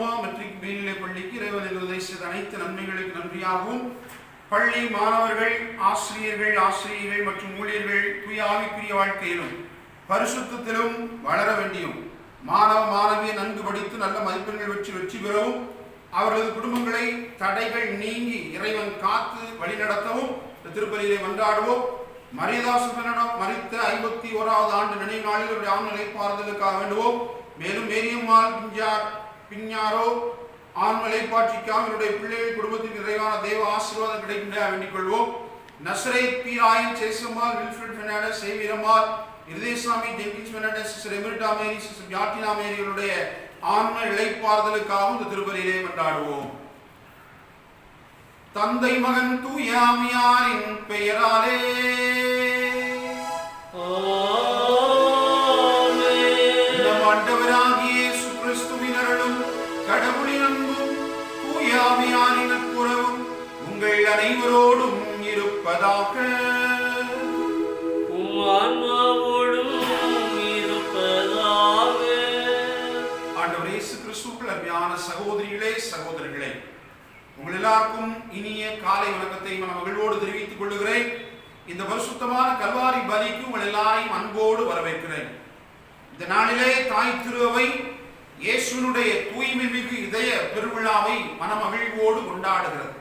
சோமா matric மேல்நிலை பள்ளிக்கு இறைவன் செய்த அனைத்து நன்மைகளுக்கு நன்றியாகவும், பள்ளி மாணவர்கள், ஆசிரியர்கள் மற்றும் ஊழியர்கள் தூய ஆவிக்குரிய வாழ்க்கையிலும் பரிசுத்தத்திலும் வளர வேண்டியும், மாணவ மாணவியை நன்கு படித்து நல்ல மதிப்பெண்கள் வெற்றி பெறவும், அவர்களது குடும்பங்களை தடைகள் நீங்கி இறைவன் காத்து வழிநடத்தவும் திருப்பலியிலே மன்றாடுவோம். மரியதாசுடனிடம் மரித்த 51வது ஆண்டு நினைவு நாளில் அவருடைய ஆண் நிலைப்பாறுதலுக்காக வேண்டுவோம். மேலும் மேரியம்மாள் பிஞ்ஞாரோ ஆண் நிலைப்பாட்சிக்காக இவருடைய பிள்ளைகள் குடும்பத்திற்கு நிறைவான தெய்வ ஆசீர்வாதம் கிடைக்கின்ற வேண்டிக் கொள்வோம். Nazareth P Rayan, Sesammal, Wilfred Fernandes, Sevirammal, Irudayasamy, Jenkins Fernandes, sister Emerita Mary, sister Yatina மேரிகளுடைய ஆன்ம இளைப்பாறுதலுக்காகவும் இந்த திருப்பலியிலே மன்றாடுவோம். தந்தை மகன் தூய ஆவியாரின் பெயராலே நம் ஆண்டவராகிய இயேசு கிறிஸ்துவின் அருளும் கடவுளின் அன்பும் தூய ஆவியாரின் நட்புறவும் உங்கள் அனைவரோடும் இருப்பதாக. ஆண்டவர் இயேசு கிறிஸ்துவுக்குள் அருமையான சகோதரிகளே, சகோதரர்களே, உங்கள் எல்லாருக்கும் இனிய காலை வணக்கத்தை மகிழ்வோடு தெரிவித்துக் கொள்ளுகிறேன். இந்த பரிசுத்தமான கல்வாரி பலிக்கு உங்கள் எல்லாரையும் அன்போடு வரவேற்கிறேன். இந்த நாளிலே தாய் திருவை இயேசுனுடைய தூய்மை மிகு இதய பெருவிழாவை மனமகிழ்வோடு கொண்டாடுகிறது.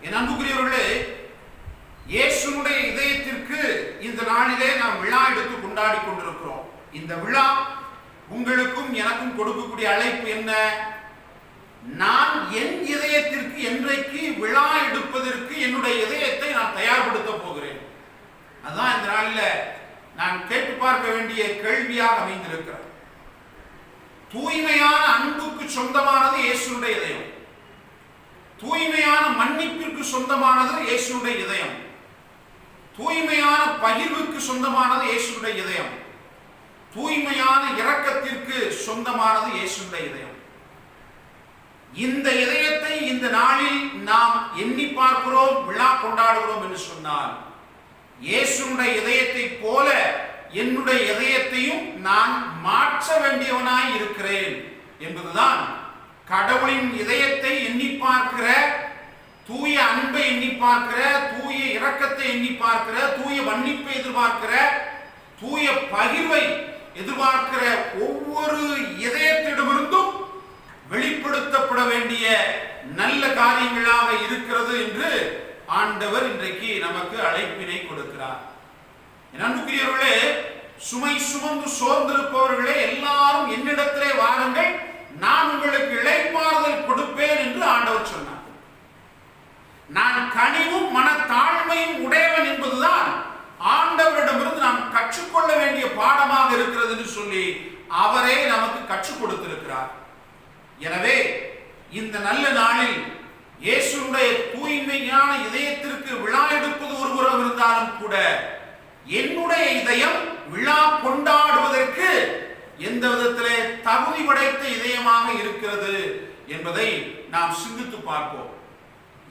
என் அன்புக்குரியவர்களே, இயேசுனுடைய இதயத்திற்கு இந்த நாளிலே நாம் விழா எடுத்து கொண்டாடி கொண்டிருக்கிறோம். இந்த விழா உங்களுக்கும் எனக்கும் கொடுக்கக்கூடிய அழைப்பு என்ன? நான் என் இதயத்திற்கு என்றைக்கு விழா எடுப்பதற்கு என்னுடைய இதயத்தை நான் தயார்படுத்த போகிறேன். அதுதான் இந்த நாளில் நான் கேட்டு பார்க்க வேண்டிய கேள்வியாக அமைந்திருக்கிறது. தூய்மையான அன்புக்கு சொந்தமானது இயேசுனுடைய இதயம். தூய்மையான மன்னிப்பிற்கு சொந்தமானது இயேசுனுடைய இதயம். தூய்மையான பகிர்வுக்கு சொந்தமானது இயேசுனுடைய இதயம். தூய்மையான இரக்கத்திற்கு சொந்தமானது இயேசுனுடைய இதயம். இந்த இதயத்தை இந்த நாளில் நாம் எண்ணி பார்க்கிறோம், விழா கொண்டாடுகிறோம் என்று சொன்னால், இயேசுனுடைய இதயத்தை போல என்னுடைய இதயத்தையும் நான் மாற்ற வேண்டியவனாய் இருக்கிறேன் என்பதுதான் கடவுளின் இதயத்தை எண்ணி பார்க்கிற, தூய அன்பை எண்ணி பார்க்கிற, தூய இரக்கத்தை எண்ணி பார்க்கிற, தூய மன்னிப்பை எதிர்பார்க்கிற, தூய பகிர்வை எதிர்பார்க்கிற ஒவ்வொரு இதயத்திடமிருந்தும் வெளிப்படுத்தப்பட வேண்டிய நல்ல காரியங்களாக இருக்கிறது என்று ஆண்டவர் இன்றைக்கு நமக்கு அழைப்பினை கொடுக்கிறார். அன்புக்குரியவர்களே, சுமை சுமந்து சோர்ந்திருப்பவர்களே எல்லாரும் என்னிடத்திலே வாருங்கள், நான் உங்களுக்கு இளைப்பாறுதல் கொடுப்பேன் என்று ஆண்டவர் சொன்னார். நான் கனிவும் மனத்தாழ்மையும் உடையவன் என்பதுதான் ஆண்டவரிடமிருந்து நாம் கற்றுக்கொள்ள வேண்டிய பாடமாக இருக்கிறது என்று சொல்லி அவரே நமக்கு கற்றுக் கொடுத்திருக்கிறார். எனவே இந்த நல்ல நாளில் இயேசுனுடைய தூய்மையான இதயத்திற்கு விழா எடுப்பது ஒருபுறம் இருந்தாலும் கூட, என்னுடைய இதயம் விழா கொண்டாடுவதற்கு எந்த விதத்திலே தகுதி படைத்த இதயமாக இருக்கிறது என்பதை நாம் சிந்தித்து பார்ப்போம்.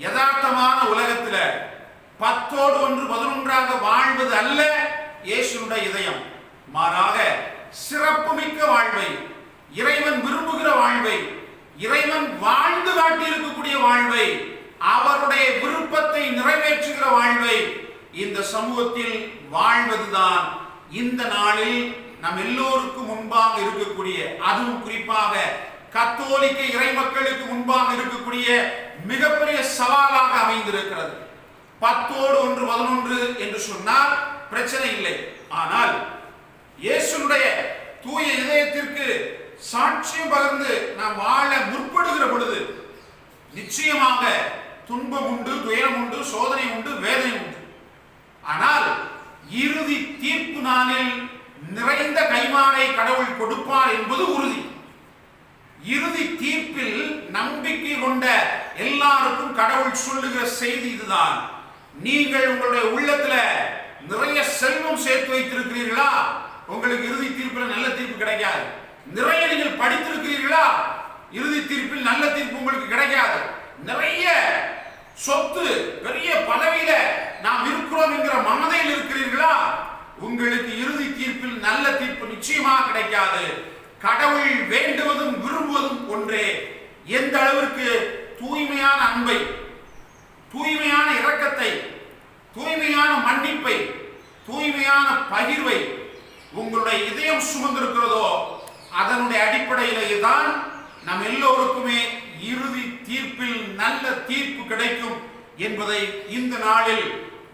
யதார்த்தமான உலகத்தில் 10ஓடு 1 11ஆக வாழ்வது அல்ல இயேசுனுடைய இதயம். மாறாக சிறப்புமிக்க வாழ்வை, இறைவன் விரும்புகிற வாழ்வை, இறைவன் வாழ்ந்து காட்டியிருக்கக்கூடிய வாழ்வை, அவருடைய விருப்பத்தை நிறைவேற்றுகிற வாழ்வை இந்த சமூகத்தில் வாழ்வதுதான் இந்த நாளில் நம் எல்லோருக்கும் முன்பாக இருக்கக்கூடிய, அதுவும் குறிப்பாக கத்தோலிக்க இறை மக்களுக்கு முன்பாக இருக்கக்கூடிய மிகப்பெரிய சவாலாக அமைந்திருக்கிறது. 10ஓடு 1 11 என்று சொன்னால் பிரச்சனை இல்லை. ஆனால் இயேசுனுடைய தூய இதயத்திற்கு சாட்சியம் பகிர்ந்து நாம் வாழ முற்படுகிற பொழுது நிச்சயமாக துன்பம் உண்டு, துயரம் உண்டு, சோதனை உண்டு, வேதனை உண்டு. ஆனால் இறுதி தீர்ப்பு நாளில் நிறைந்த கைமானை கடவுள் கொடுப்பார் என்பது உறுதி. இறுதி தீர்ப்பில் நம்பிக்கை கொண்ட எல்லாருக்கும் கடவுள் சொல்லுகிற செய்தி இதுதான். நீங்கள் உங்களுடைய உள்ளத்துல நிறைய செல்வம் சேர்த்து வைத்திருக்கிறீர்களா? உங்களுக்கு இறுதி தீர்ப்பில் நல்ல தீர்ப்பு கிடைக்காது. நிறைய நீங்கள் படித்திருக்கிறீர்களா? இறுதி தீர்ப்பில் நல்ல தீர்ப்பு உங்களுக்கு கிடைக்காது. நிறைய சொத்து, பெரிய பதவியில நாம் இருக்கிறோம் என்கிற மமதையில் இருக்கிறீர்களா? உங்களுக்கு இறுதி தீர்ப்பில் நல்ல தீர்ப்பு நிச்சயமாக கிடைக்காது. கடவுள் வேண்டுவதும் விரும்புவதும் ஒன்றே. எந்த அளவிற்கு தூய்மையான அன்பை, தூய்மையான இரக்கத்தை, தூய்மையான மன்னிப்பை, தூய்மையான பகிர்வை உங்களுடைய இதயம் சுமந்திருக்கிறதோ அதனுடைய அடிப்படையிலே தான் நம் எல்லோருக்குமே இறுதி தீர்ப்பில் நல்ல தீர்ப்பு கிடைக்கும் என்பதை இந்த நாளில்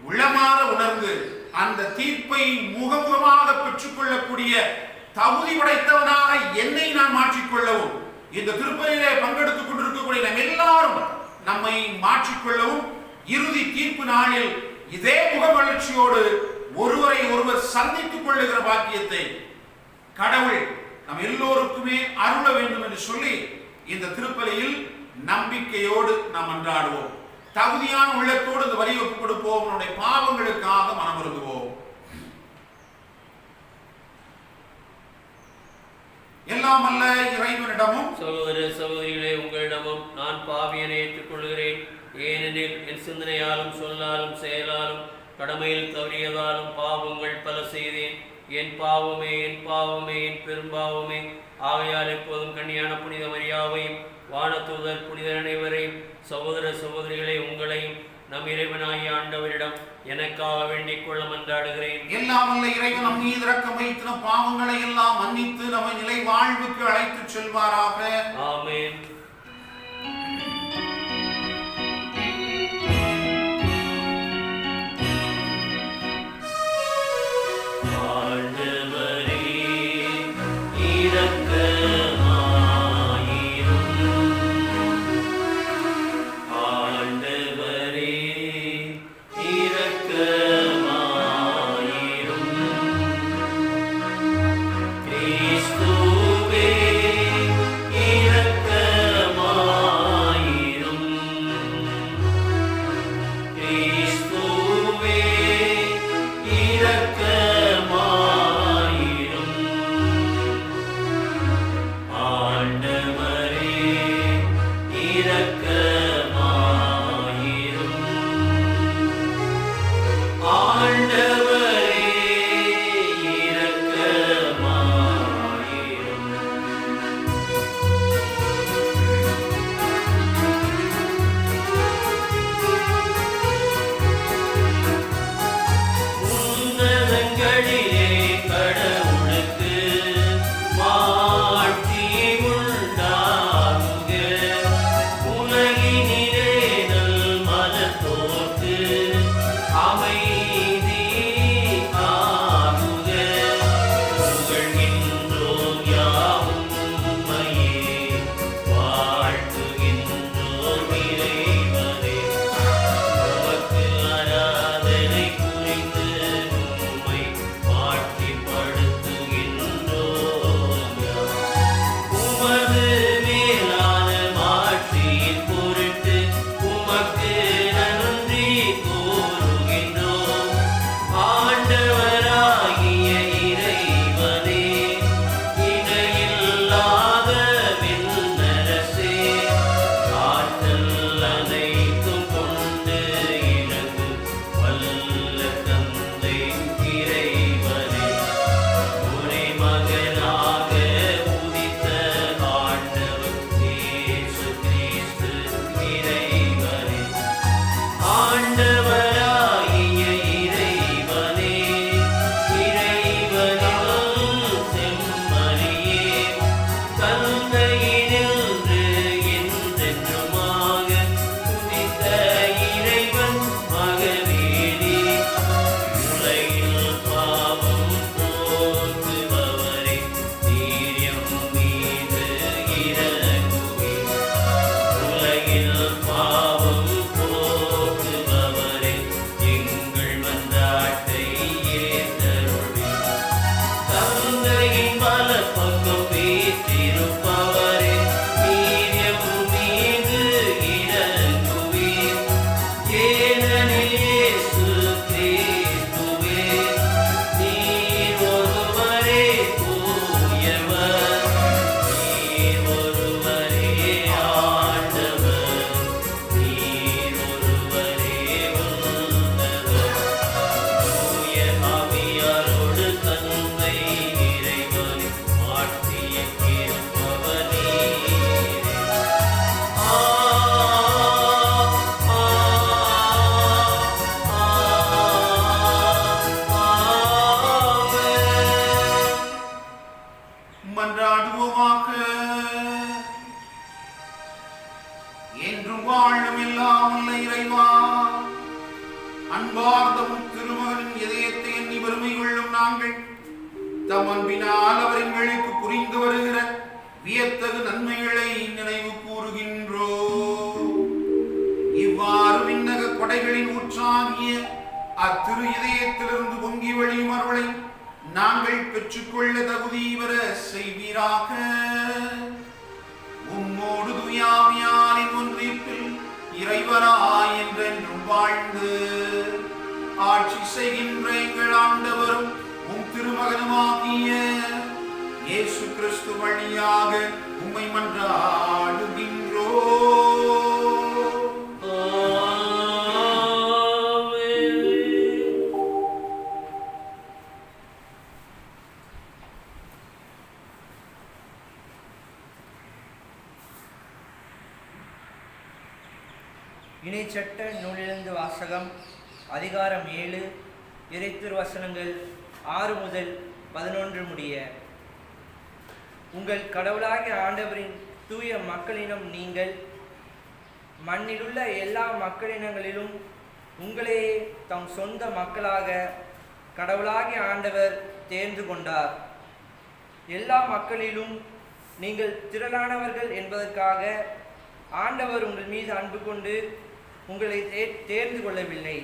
உளமாற உணர்ந்து அந்த தீர்ப்பை முகமுகமாக பெற்றுக்கொள்ளக்கூடிய தகுதி படைத்தவனாக என்னை நான் மாற்றிக்கொள்ளவும், இந்த திருப்பலியிலே பங்கெடுத்துக் கொண்டிருக்கக்கூடிய நம் எல்லாரும் நம்மை மாற்றிக்கொள்ளவும், இறுதி தீர்ப்பு நாளில் இதே முகமலர்ச்சியோடு ஒருவரை ஒருவர் சந்தித்துக் கொள்ளுகிற பாக்கியத்தை கடவுள் நம் எல்லோருக்குமே அருள வேண்டும் என்று சொல்லி இந்த திருப்பலியில் நம்பிக்கையோடு நாம் அன்றாடுவோம். தகுதியான உள்ளத்தோடு இந்த வரி ஒப்புக் கொடுப்போம். நம்முடைய பாவங்களுக்காக மனமருந்துவோம். எல்லாம் அல்ல இறைவனிடமும் சகோதர சகோதரிகளே, உங்களிடமும் நான் பாவியனை ஏற்றுக்கொள்கிறேன். ஏனெனில் என் சிந்தனையாலும் சொல்லாலும் செயலாலும் கடமையில் தவறியதாலும் பாவங்கள் பல செய்தேன். என் பாவமே, என் பாவமே, என் பெரும்பாவமே. ஆகையால் எப்போதும் கன்னியான புனித மரியாவையும் வானதூதர் புனிதர் அனைவரையும் சகோதர சகோதரிகளை உங்களையும் நம் இறைவனாகிய ஆண்டவரிடம் எனக்காக வேண்டிக் கொள்ள மன்றாடுகிறேன். எல்லாம் வல்ல இறைவன் நம் மீது இரக்கம் வைத்து நம் பாவங்களை எல்லாம் மன்னித்து நம்மை நிலை வாழ்வுக்கு அழைத்து செல்வாராக. ஆமென். Cristo, இரக்க என்றும் வாழும் எல்லாம் வல்ல இறைவா, அன்பார்ந்த திருமகனின் இதயத்தை எண்ணி பெருமை கொள்ளும் நாங்கள் தம் அன்பினால் அவர் எங்களுக்கு புரிந்து வருகிற வியத்தகு நன்மைகளை நினைவு கூறுகின்றோம். இவ்வாறு விண்ணக கொடைகளின் ஊற்றாகிய அத்திரு இதயத்திலிருந்து பொங்கி வழியும் அருளை நாங்கள் பெற்றுக்கொள்ள தகுதி பெற செய்வீராக. உம்மோடு துயாவியானின் ஒன்றிப்பில் இறைவனாய் என்றென்றும் வாழ்ந்து ஆட்சி செய்கின்ற எங்கள் ஆண்டவரும் உம் திருமகனுமாகிய இயேசு கிறிஸ்து வழியாக உம்மை மன்றாடுகின்றோம். இணைச்சட்ட நூலிலிருந்து வாசகம். அதிகாரம் 7, இறைத்திருவசனங்கள் 6 முதல் 11 முடிய. உங்கள் கடவுளாகிய ஆண்டவரின் தூய மக்களினம் நீங்கள். மண்ணிலுள்ள எல்லா மக்களினங்களிலும் உங்களையே தம் சொந்த மக்களாக கடவுளாகிய ஆண்டவர் தேர்ந்து கொண்டார். எல்லா மக்களிலும் நீங்கள் திரளானவர்கள் என்பதற்காக ஆண்டவர் உங்கள் மீது அன்பு கொண்டு உங்களை தேர்ந்து கொள்ளவில்லை.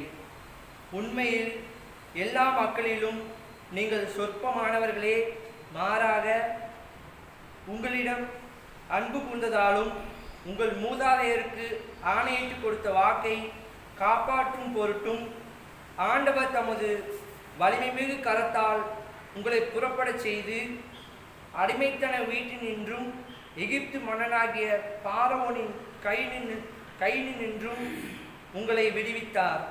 உண்மையில் எல்லா மக்களிலும் நீங்கள் சொற்பமானவர்களே. மாறாக உங்களிடம் அன்பு கூர்ந்ததாலும் உங்கள் மூதாதையருக்கு ஆணையிட்டு கொடுத்த வாக்கை காப்பாற்றும் பொருட்டும் ஆண்டவர் தமது வலிமை மிகு கரத்தால் உங்களை புறப்படச் செய்து அடிமைத்தன வீட்டினின்றும் எகிப்து மன்னனாகிய பார்வோனின் கையினின்றும் உங்களை விடுவித்தார்.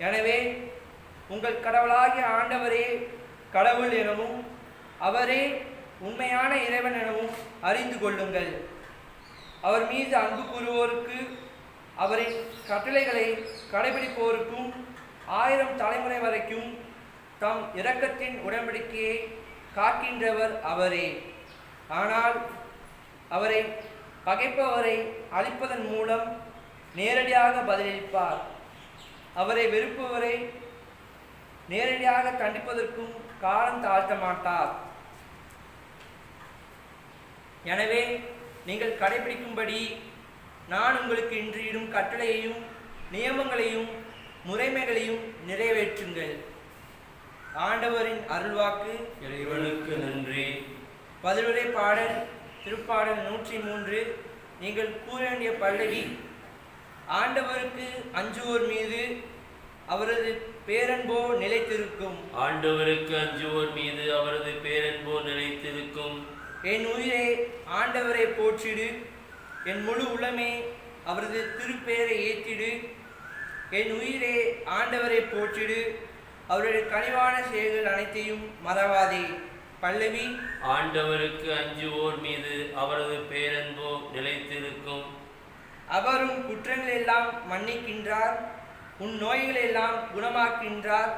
எனவே உங்கள் கடவுளாகிய ஆண்டவரே கடவுள் எனவும் அவரே உண்மையான இறைவன் எனவும் அறிந்து கொள்ளுங்கள். அவர் மீது அன்பு கூறுவோருக்கு, அவரின் கட்டளைகளை கடைபிடிப்போருக்கும் 1000 தலைமுறை வரைக்கும் தம் இரக்கத்தின் உடன்படிக்கையை காக்கின்றவர் அவரே. ஆனால் அவரை பகைப்பவரை அழிப்பதன் மூலம் நேரடியாக பதிலளிப்பார். அவரை வெறுப்பவரை நேரடியாக தண்டிப்பதற்கும் காலம் தாழ்த்த மாட்டார். எனவே நீங்கள் கடைபிடிக்கும்படி நான் உங்களுக்கு இன்று இடும் கட்டளையையும் நியமங்களையும் முறைமைகளையும் நிறைவேற்றுங்கள். ஆண்டவரின் அருள்வாக்கு. இறைவனுக்கு நன்றி. பதிலுரை பாடல். திருப்பாடல் 103. நீங்கள் கூற வேண்டிய பல்லவி. ஆண்டவருக்கு அஞ்சுவோர் மீது அவரது பேரன்போ நிலைத்திருக்கும். ஆண்டவருக்கு அஞ்சுவோர் மீது அவரது பேரன்போ நிலைத்திருக்கும். என் உயிரை ஆண்டவரை போற்றிடு. என் முழு உளமே அவரது திருப்பெயரை ஏற்றிடு. என் உயிரே ஆண்டவரை போற்றிடு. அவருடைய கனிவான செயல்கள் அனைத்தையும் மறவாதே. பல்லவி. ஆண்டவருக்கு அஞ்சுவோர் மீது அவரது பேரன்போ நிலைத்திருக்கும். அவரும் குற்றங்கள் எல்லாம் மன்னிக்கின்றார். உன் நோய்களை எல்லாம் குணமாக்கின்றார்.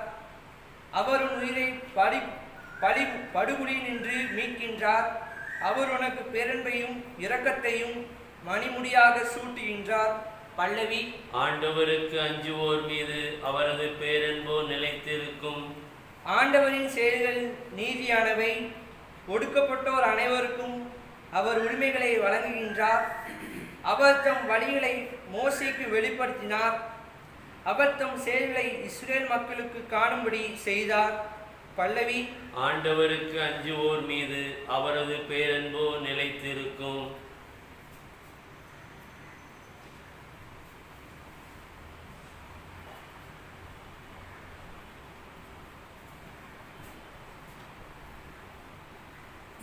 அவர் உன் உயிரை படுகொலியில் நின்று மீட்கின்றார். அவர் உனக்கு பேரன்பையும் இரக்கத்தையும் மணிமுடியாக சூட்டுகின்றார். பல்லவி. ஆண்டவருக்கு அஞ்சுவோர் மீது அவரது பேரன்போ நிலைத்திருக்கும். ஆண்டவரின் செயல்கள் நீதியானவை. ஒடுக்கப்பட்டோர் அனைவருக்கும் அவர் உரிமைகளை வழங்குகின்றார். அவர் தம் வழிகளை மோசேக்கு வெளிப்படுத்தினார். அவர் தம் செயல்களை இஸ்ரேல் மக்களுக்கு காணும்படி செய்தார். பல்லவி. ஆண்டவருக்கு அஞ்சுவோர் மீது அவரது பேரன்போ நிலைத்திருக்கும்.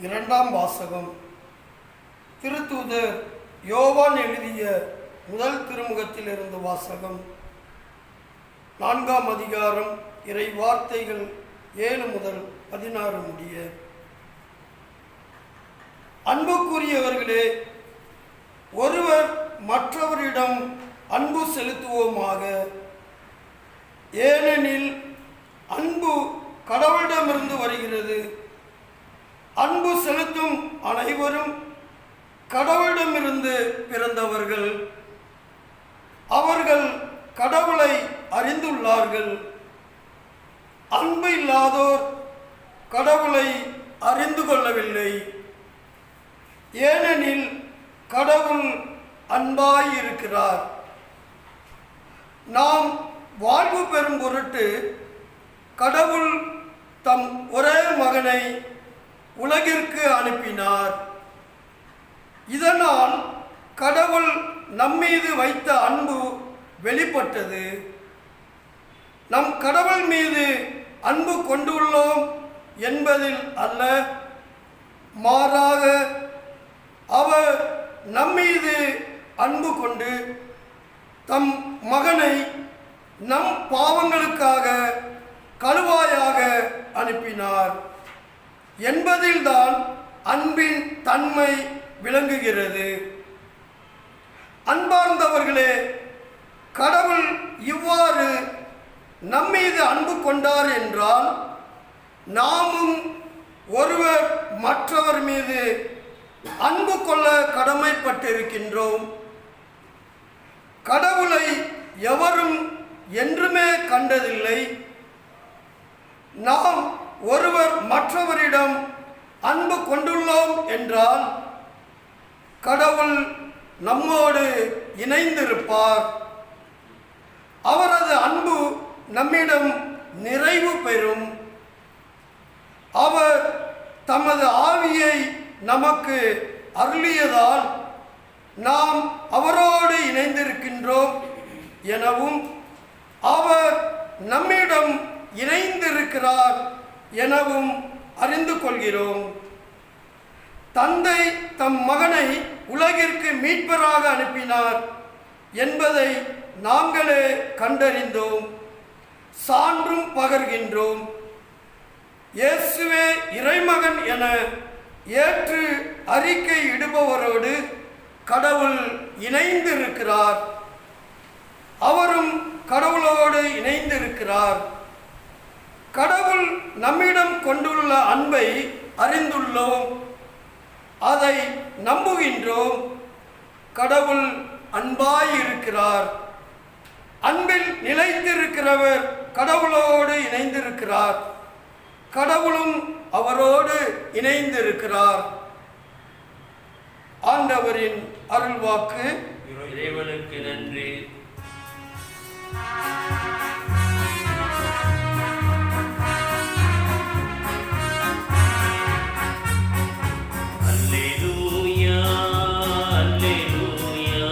இரண்டாம் வாசகம். திருத்தூதர் யோவான் எழுதிய முதல் திருமுகத்திலிருந்து வாசகம். 4ஆம் அதிகாரம். இறை வார்த்தைகள் 7 முதல் 16 முடிய. அன்புக்குரியவர்களே, ஒருவர் மற்றவரிடம் அன்பு செலுத்துவோமாக. ஏனெனில் அன்பு கடவுளிடமிருந்து வருகிறது. அன்பு செலுத்தும் அனைவரும் கடவுளிடமிருந்து பிறந்தவர்கள். இல்லாதோர் கடவுளை அறிந்து கொள்ளவில்லை. ஏனெனில் கடவுள் அன்பாயிருக்கிறார். நாம் வாழ்வு பெறும் பொருட்டு கடவுள் தம் ஒரே மகனை உலகிற்கு அனுப்பினார். இதனால் கடவுள் நம்மீது வைத்த அன்பு வெளிப்பட்டது. நம் கடவுள் மீது அன்பு கொண்டுள்ளோம் என்பதில் அல்ல, மாறாக அவர் நம்மீது அன்பு கொண்டு தம் மகனை நம் பாவங்களுக்காக கழுவாயாக அனுப்பினார் என்பதில்தான் அன்பின் தன்மை விளங்குகிறது. அன்பார்ந்தவர்களே, கடவுள் இவ்வாறு நம்மீது அன்பு கொண்டார் என்றால் நாமும் ஒருவர் மற்றவர் மீது அன்பு கொள்ள கடமைப்பட்டிருக்கின்றோம். கடவுளை எவரும் என்றுமே கண்டதில்லை. நாம் ஒருவர் மற்றவரிடம் அன்பு கொண்டுள்ளோம் என்றால் கடவுள் நம்மோடு இணைந்திருப்பார். அவரது அன்பு நம்மிடம் நிறைவு பெறும். அவர் தமது ஆவியை நமக்கு அருளியதால் நாம் அவரோடு இணைந்திருக்கின்றோம் எனவும் அவர் நம்மிடம் இணைந்திருக்கிறார் எனவும் அறிந்து கொள்கிறோம். தந்தை தம் மகனை உலகிற்கு மீட்பராக அனுப்பினார் என்பதை நாங்களே கண்டறிந்தோம், சான்றும் பகர்கின்றோம். இயேசுவே இறைமகன் என ஏற்று அறிக்கை இடுபவரோடு கடவுள் இணைந்திருக்கிறார். அவரும் கடவுளோடு இணைந்திருக்கிறார். கடவுள் நம்மிடம் கொண்டுள்ள அன்பை அறிந்துள்ளோம், அதை நம்புகின்றோம். கடவுள் அன்பாயிருக்கிறார். அன்பில் நிலைத்திருக்கிறவர் கடவுளோடு இணைந்திருக்கிறார். கடவுளும் அவரோடு இணைந்திருக்கிறார். ஆண்டவரின் அருள்வாக்கு. இறைவனுக்கு நன்றி. அல்லேலூயா, அல்லேலூயா,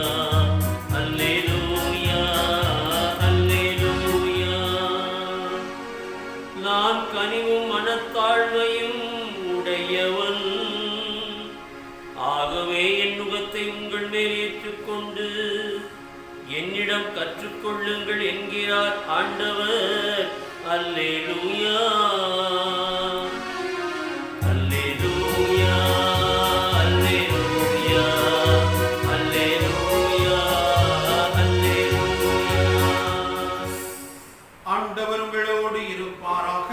அல்லேலூயா, அல்லேலூயா. நான் கனிவும் மனத்தாழ்மையும் உடையவன், ஆகவே என் நுகத்தை உங்கள் மேல் ஏற்றுக்கொண்டு என்னிடம் கற்றுக்கொள்ளுங்கள் என்கிறார் ஆண்டவர். அல்லேலூயா, அல்லேலூயா, அல்லேலூயா, அல்லேலூயா, அல்லேலூயா. ஆண்டவர் உங்களோடு இருப்பாராக.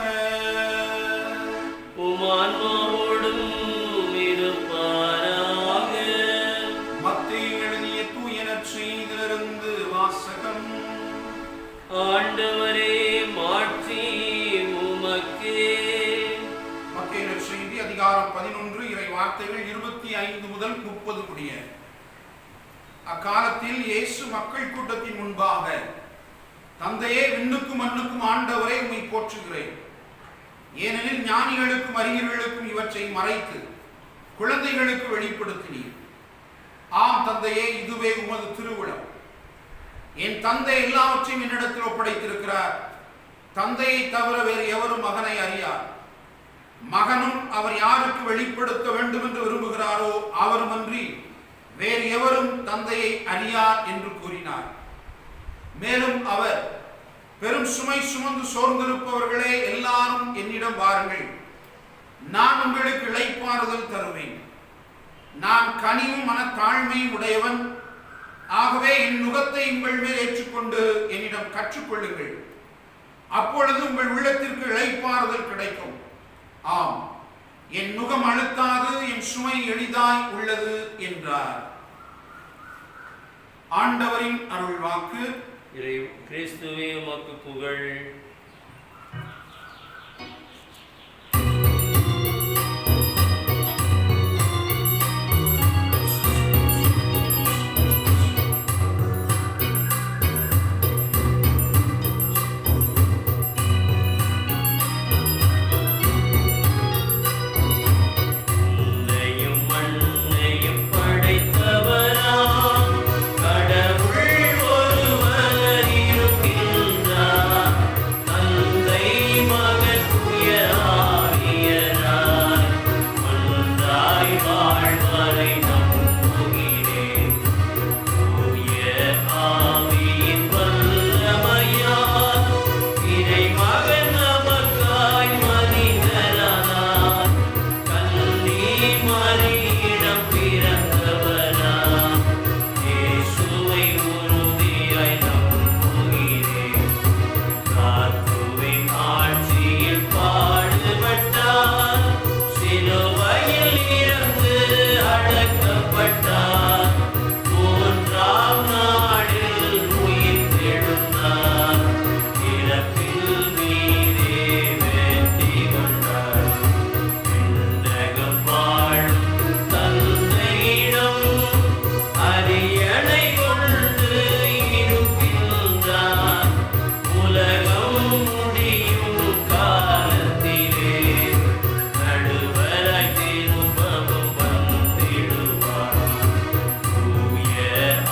உம் ஆன்மாவோடும் இருப்பாராக. மத்தேயு எழுதிய தூய நற்செய்தியிலிருந்து வாசகம். ஆண்டவரே, மாட்சி உமக்கே. மத்தேயு நற்செய்தி அதிகாரம் 11 இறை வார்த்தைகள் 25 முதல் 30 முடிய. அக்காலத்தில் இயேசு மக்கள் கூட்டத்தின் முன்பாக, தந்தையே, விண்ணுக்கும் மண்ணுக்கும் ஆண்டவரே, உம்மை போற்றுகிறேன். ஏனெனில் ஞானிகளுக்கும் அறிஞர்களுக்கும் இவற்றை மறைத்து குழந்தைகளுக்கு வெளிப்படுத்தினீர். ஆம் தந்தையே, இதுவே உமது திருவுளம். என் தந்தை எல்லாவற்றையும் என்னிடத்தில் ஒப்படைத்திருக்கிறார். தந்தையை தவிர வேறு எவரும் மகனை அறியார். மகனும் அவர் யாருக்கு வெளிப்படுத்த வேண்டும் என்று விரும்புகிறாரோ அவருமன்றி வேறு எவரும் தந்தையை அறியார் என்று கூறினார். மேலும் அவர், பெரும் சுமை சுமந்து சோர்ந்திருப்பவர்களே, எல்லாரும் என்னிடம் வாருங்கள், நான் உங்களுக்கு இளைப்பாறுதல் தருவேன். நான் கனிவும் மனத்தாழ்மையும் உடையவன், ஆகவே என் நுகத்தை உங்கள் மேல் ஏற்றுக்கொண்டு என்னிடம் கற்றுக்கொள்ளுங்கள், அப்பொழுது உங்கள் உள்ளத்திற்கு இளைப்பாறுதல் கிடைக்கும். ஆம், என் நுகம் அழுத்தாது, என் சுமை எளிதாய் உள்ளது என்றார். ஆண்டவரின் அருள்வாக்கு. கிறிஸ்துவே உமக்கு புகழ்.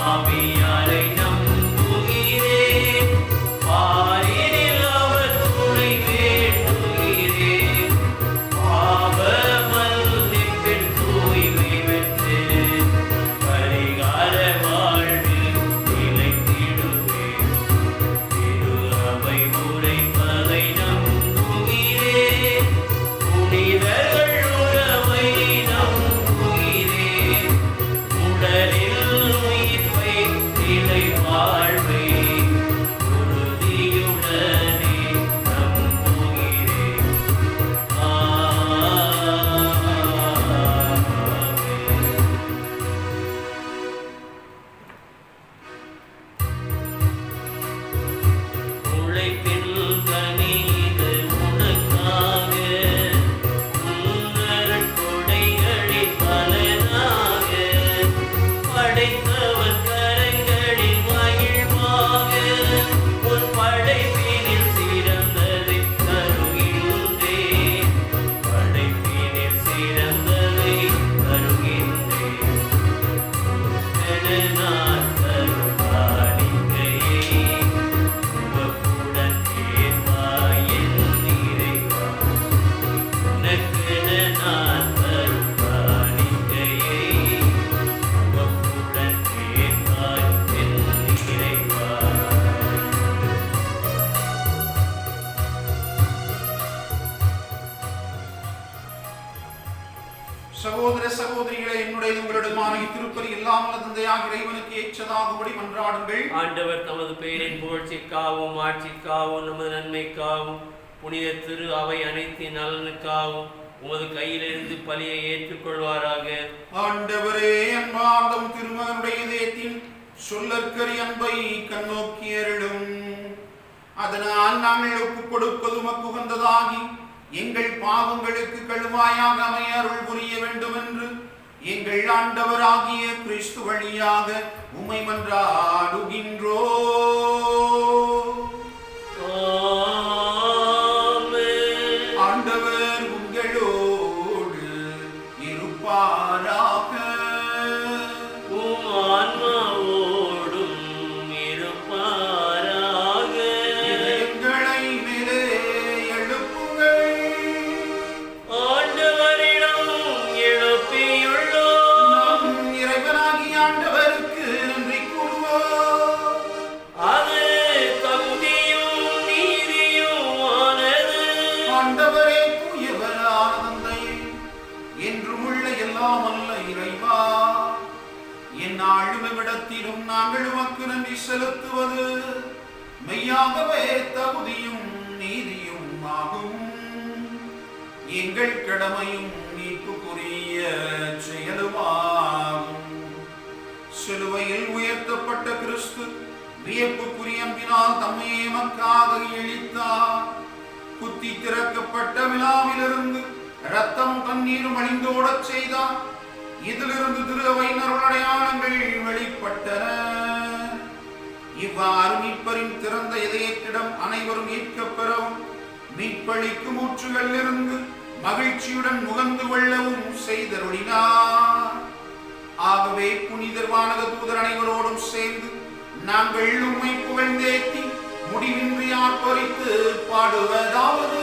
ஆவியாரை நம்புகிறேன், பாரினில் அவர் துணை வேண்டுகிறேன். பாவ மன்னிப்பின் தூய்மை பெற்று பரிகார வாழ்வில் நிலைத்திடுவேன். திரு அவை உரைப்பதை நம்புகிறேன், புனிதர்கள் உறவை நம்புகிறேன். உடலில் உயிர்ப்பை நிலை வாழ்வை உறுதியுடனே நம்புகிறேன். உழைப்பில் கனிது உனக்காக, உன்னருள் கொடைகளின் பலனாக, படைத்தவர் கரங்களில் மகிழ்வாக, உன் படைப்பினில் சிறந்ததை தருகின்றேன். படைப்பினில் சிறந்ததை தருகின்றேன். நான் தரும் காணிக்கையை உமக்குடன் ஏற்பாய் என் இறைவா. உனக்கென நான் தரும் காணிக்கையை உமக்குடன் ஏற்பாய் என் இறைவா. சகோதர சகோதரிகளே, என்னுடைய உங்களிடமான இத்திருப்பலி எல்லாம் வல்ல தந்தையாக இறைவனுக்கு ஏற்றதாகும்படி மன்றாடுங்கள். ஆண்டவர் தமது பெயரின் புகழ்ச்சிக்காகவும் ஆட்சிக்காகவும் நமது நன்மைக்காகவும் புனித திரு அவை அனைத்தின் நலனுக்காகவும் உமது கையிலிருந்து பலியை ஏற்றுக்கொள்வாராக. ஆண்டவரே, அன்பார்ந்தம் திருமகனுடைய இதயத்தின் சொல்லற்கரி அன்பை கண்ணோக்கி அருளும். அதனால் நாங்கள் ஒப்புக் கொடுப்பது உமக்கு உகந்ததாகி எங்கள் பாவங்களுக்கு கழுவாயாக அமைய அருள் புரிய வேண்டும் என்று எங்கள் ஆண்டவராகிய கிறிஸ்து வழியாக உம்மை மன்றாடுகின்றோ. ஆமென். ஆண்டவர் உங்களோடு இருப்பாராக. உம் ஆன்மாவோடும் இருப்பாராக. இதயங்களை மேலே எழுப்புங்கள். ஆண்டவரிடம் எழுப்பியுள்ளோம். நம் இறைவனாகிய ஆண்டவருக்கு நன்றி கூறுவோம். அது தகுதியும் நீதியுமானது. ஆண்டவரே, தூயவரான தந்தையே, என்றும் உள்ள எல்லாம் அல்ல இறைவா, எந்நாளும் இவ்விடத்திலும் நாங்கள் உமக்கு நன்றி செலுத்துவது மெய்யாகவே தகுதியும் நீதியும் ஆகும். எங்கள் கடமையும் மீட்புக்குரிய செயலுமாகும். சிலுவையில் உயர்த்தப்பட்ட கிறிஸ்து வியப்புக்குரிய அன்பினால் தம்மையே எமக்காக எளித்தார். குத்தி திறக்கப்பட்ட விழாவிலிருந்து இரத்தம் தண்ணீரும் அழிந்தோடச் செய்தார். இதிலிருந்து திரு அவையின் அருளடையாளங்கள் வெளிப்பட்டன. இவ்வாறு மீட்பரின் திறந்த இதயத்திடம் அனைவரும் மீட்கப் பெறவும் மீட்பளிக்கும் ஊற்றுகளிலிருந்து மகிழ்ச்சியுடன் முகந்து கொள்ளவும் செய்தருளினார். ஆகவே புனிதர் வானக தூதர் அனைவரோடும் சேர்ந்து நாங்கள் உம்மை புகழ்ந்தேத்தி முடிவின்றி ஆர்ப்பரித்து பாடுவதாவது: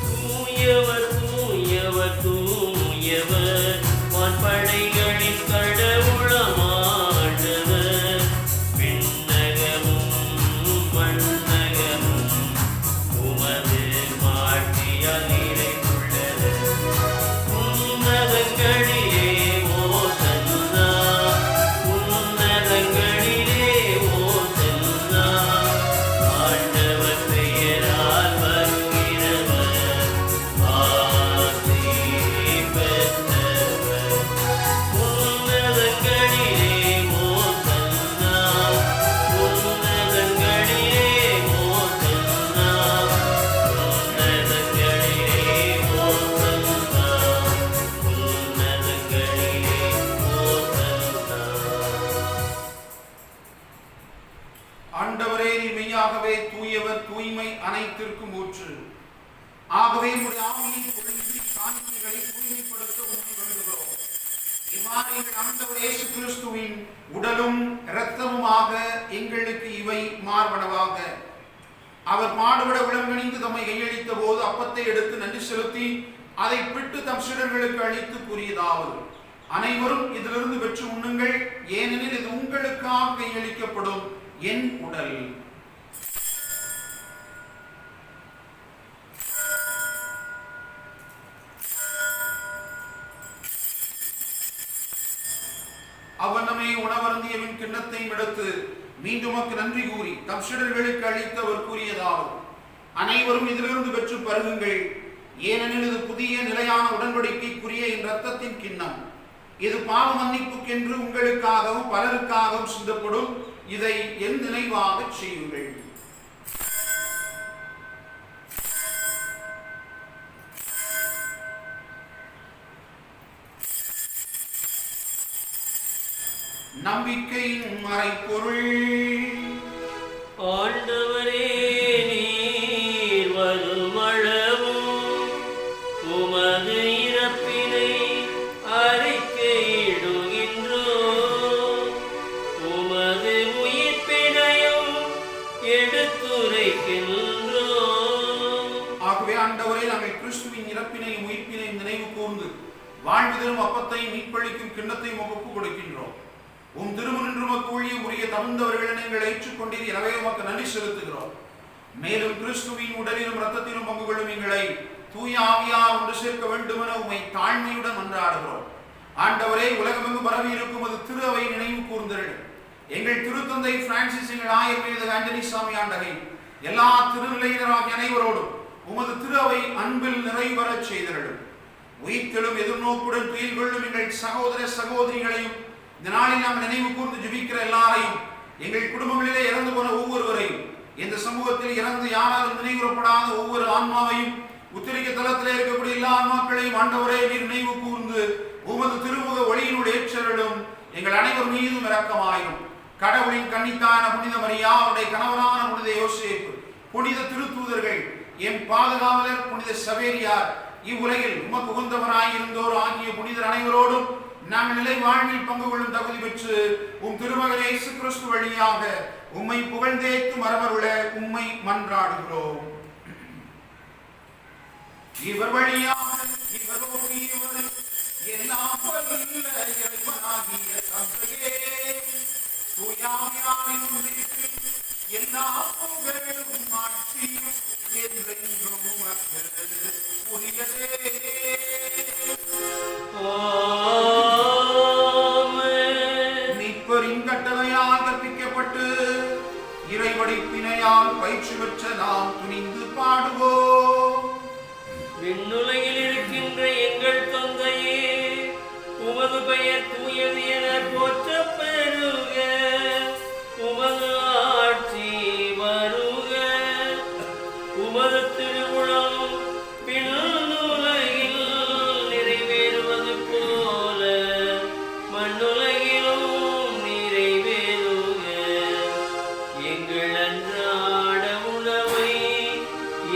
தூயவர் தூயவர் தூயவர், வான்படைகளின் கடவுளமாண்டவர். விண்ணகமும் மண்ணகமும் உமது மாட்சியால் நிறைந்துள்ளது. உன்னதங்களிலே ஓசன்னா, உன்னதங்களிலே ஓசன்னா. ஆண்டவர் பெயரால் வருகிறவர் ஆசி பெற்றவர். உன்னதங்களிலே ஓசன்னா, உன்னதங்களிலே ஓசன்னா, உன்னதங்களிலே ஓசன்னா, உன்னதங்களிலே ஓசன்னா. ஆண்டவரே, நீர் மெய்யாகவே தூயவர், தூய்மை அனைத்திற்கும் ஊற்று. ஆகவே உடைய ஆவியை பொழிந்து காணிக்கைகளை தூய்மைப்படுத்த உண்மை வேண்டுகிறோம். இவ்வாறு எங்கள் ஆண்டவர் இயேசு கிறிஸ்துவின் உடலும் இரத்தமுமாக எங்களுக்கு இவை மார்பனவாக. அவர் பாடுபட விளங்கணிந்து தம்மை கையளித்த போது அப்பத்தை எடுத்து நன்றி செலுத்தி அதை பிட்டு தம் சீடர்களுக்கு அளித்து கூறியதாவது: அனைவரும் இதிலிருந்து பெற்று உண்ணுங்கள், ஏனெனில் இது உங்களுக்காக கையளிக்கப்படும் என் உடல். அவனமே உணவருந்தியவின் கிண்ணத்தை எடுத்து மீண்டும் நன்றி கூறி தம் சீடர்களுக்கு அளித்து அவர் கூறியதாவது: அனைவரும் இதிலிருந்து பெற்று பருகுங்கள், ஏனெனில் இது புதிய நிலையான உடன்படிக்கைக்குரிய என் இரத்தத்தின் கிண்ணம். இது பாவ மன்னிப்புக்கென்று உங்களுக்காகவும் பலருக்காகவும் சிந்தப்படும். இதை என் நினைவாக செய்யுங்கள். நம்பிக்கையின் மறைப்பொருள். ஆண்டவரே, நீர் வருமளவும் உமது இறப்பினை அறிக்கையிடுகின்றோம், உமது உயிர்ப்பினையும் எடுத்துரைக்கின்றோம். ஆகவே ஆண்டவரே, நாங்கள் கிறிஸ்துவின் இறப்பினையும் உயிர்ப்பினையும் நினைவு கூர்ந்து வாழ்வு தரும் அப்பத்தையும் மீட்பளிக்கும் கிண்ணத்தையும் ஒப்புக் கொடுக்கின்றோம். உம் திருமுன்னின்று உமக்கு ஊழியம் உரிய தகுந்தவர்களை நீங்கள் ஏற்றுக்கொண்டீர். எனவே உமக்கு நன்றி செலுத்துகிறோம். மேலும் கிறிஸ்துவின் உடலிலும் இரத்தத்திலும் பங்கு கொள்ளும் எங்களை தூய ஆவியார் ஒன்று சேர்க்க வேண்டும் என உம்மை தாழ்மையுடன் மன்றாடுகிறோம். ஆண்டவரே, உலகமெங்கும் பரவி இருக்கும் அது திரு அவை நினைவு கூர்ந்தருளும். எங்கள் திருத்தந்தை பிரான்சிஸ், எங்கள் ஆயர் வேத ஆண்டனி சாமி ஆண்டகை, எல்லா திருநிலையினராகிய அனைவரோடும் உமது திரு அவை அன்பில் நிறைவரச் செய்தருளும். உயிர்த்தெழும் எதிர்நோக்குடன் துயில் கொள்ளும் எங்கள் சகோதர சகோதரிகளையும், இந்த நாளில் நாம் நினைவு கூர்ந்து ஜெபிக்கிற எல்லாரையும், எங்கள் குடும்பங்களிலே இறந்து போன ஒவ்வொருவரையும், இந்த சமூகத்தில் இறந்து யாராலும் நினைவுறப்படாத ஒவ்வொரு ஆன்மாவையும், உத்திரிக்க தளத்திலே இருக்கக்கூடிய எல்லா ஆன்மாக்களையும் ஆண்டவரே நீர் நினைவு கூர்ந்து உமது திருமுக ஒளியினுடைய ஏற்றருளும். எங்கள் அனைவர் மீதும் இரக்கமாயும். கடவுளின் கன்னித்தான புனித மரியா, அவருடைய கணவரான புனித யோசேப்பு, புனித திருத்தூதர்கள், எம் பாதுகாவலர் புனித சவேரியார், இவ்வுலகில் உமக்கு உகந்தவராயிருந்தோர் ஆகிய புனிதர் அனைவரோடும் நாங்கள் நிலை வாழ்வில் பங்கு கொள்ளும் தகுதி பெற்று உம் திருமகன் இயேசு கிறிஸ்து வழியாக உம்மை புகழ்ந்தேத்து மரமருள உம்மை மன்றாடுகிறோம். இவர் வழியாக இவரோடு இவர் எல்லாம் வல்ல இறைவனாகிய தந்தையே, தூயாவியாரின் ஒன்றிற்கு எல்லா புகழும் ஆட்சியும் என்றென்றும் உமக்கு உரியதே. மீட்பரின் கட்டளையால் கற்பிக்கப்பட்டு இறைவடிப்பினையால் பயிற்சி பெற்ற நாம் துணிந்து பாடுவோம். விண்ணுலகில் இருக்கின்ற எங்கள் தந்தையே, உமது பெயர் தூயது என போற்றப் பெறுக. உமது ஆட்சி வருக. உமது திருவுளம் விண்ணுலகில் நிறைவேறுவது போல மண்ணுலகிலும் நிறைவேறுக. எங்கள் அன்றாட உணவை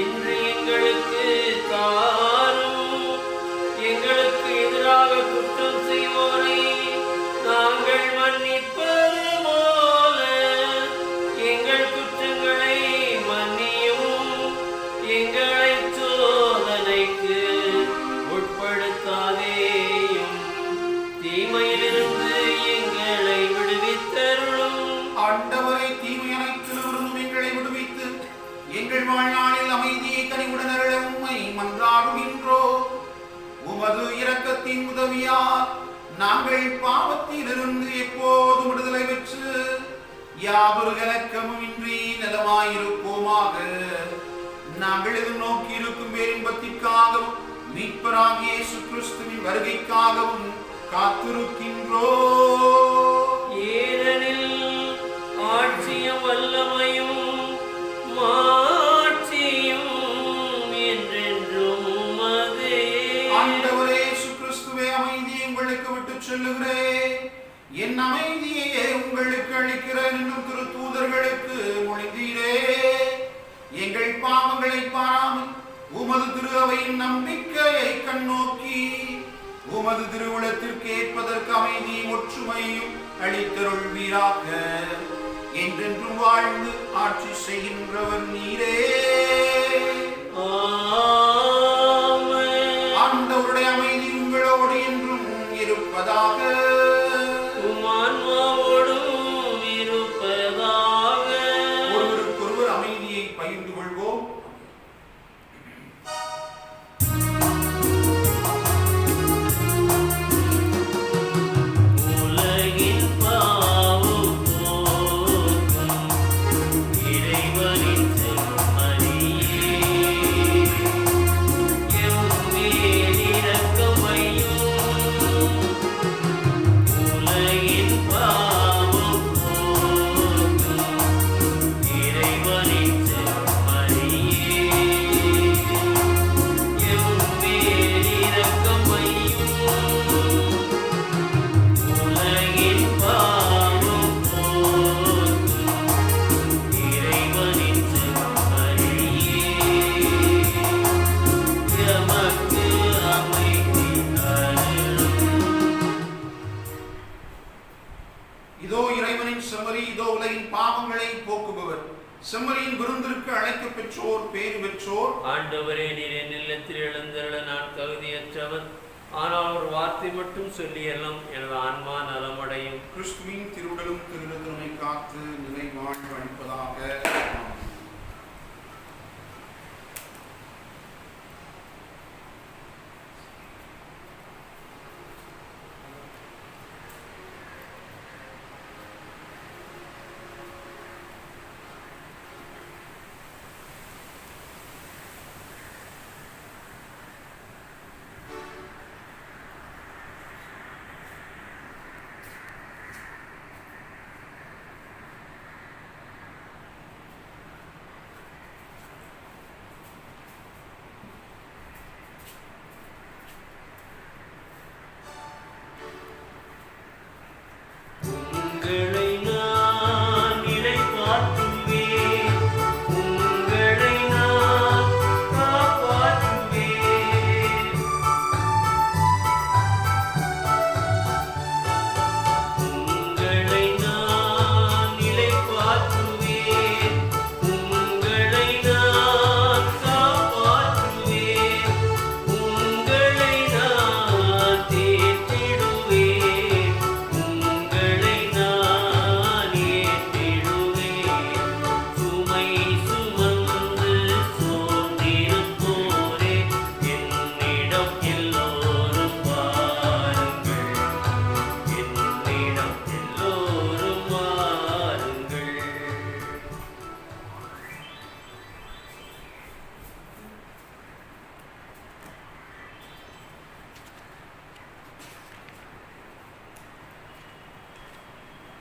இன்று எங்களுக்கு தாரும். எங்களுக்கு எதிராக குற்றம் செய்வோரை நாங்கள் மன்னிப்பது போல எங்கள் குற்றங்களை மன்னியும். எங்களை சோதனைக்கு உட்படுத்தாதேயும், தீமையிலிருந்து எங்களை விடுவித்தருளும். ஆண்டவரை, தீமை அனைத்திலிருந்தும் எங்களை விடுவித்து எங்கள் வாழ்நாளில் அமைதியை கனிவுடன் அருள உம்மை மன்றாடுகின்றோம். உமது இரக்கத்தின் உதவியால் நாங்கள் பாவத்திலிருந்து எப்போதும் விடுதலை பெற்று யாதொரு கலக்கமும் இன்றி நலமாயிருப்போமாக. நாங்கள் எதிர்நோக்கி இருக்கும் பேரின்பத்திற்காகவும் மீட்பராகிய இயேசு கிறிஸ்துவின் வருகைக்காகவும் காத்திருக்கின்றோம். ஏனெனில் ஆட்சியும் வல்லமையும் மாட்சியும் என்றென்றும் உமதே. ஆண்டவரே இயேசு கிறிஸ்துவே, அமைதியை உங்களுக்கு விட்டுச் செல்லுகிறேன், என் அமைதியை உங்களுக்கு அளிக்கிறேன் என்னும் திருத்தூதர்களுக்கு மொழிந்தீரே. எங்கள் பாவங்களை பாராமல் உமது திரு திருச்சபையின் நம்பிக்கையை கண்ணோக்கி உமது திருவுளத்திற்கு ஏற்பதற்கு அமைதியும் ஒற்றுமையும் அளித்தருள்வீராக. என்றென்றும் வாழ்ந்து ஆட்சி செய்கின்றவர் நீரே. ஆண்டவருடைய அமைதி உங்களோடு என்றும் இருப்பதாக. ஒருவருக்கொருவர் அமைதியை பகிர்ந்து கொள்வோம். இதோ இறைவனின் செம்மறி, இதோ உலகின் பாவங்களை போக்குபவர். செம்மறியின் விருந்திற்கு அழைக்க பெற்றோர் பேறு பெற்றோர். ஆண்டவரே, நீர் என் இல்லத்தில் எழுந்தருள நான் தகுதியற்றவன். ஆனால் ஒரு வார்த்தை மட்டும் சொல்லியெல்லாம் எனது ஆன்மா நலமடையும். கிறிஸ்துவின் திருவுடலும் திருநமை காத்து நிலை வாழ்வு அளிப்பதாக.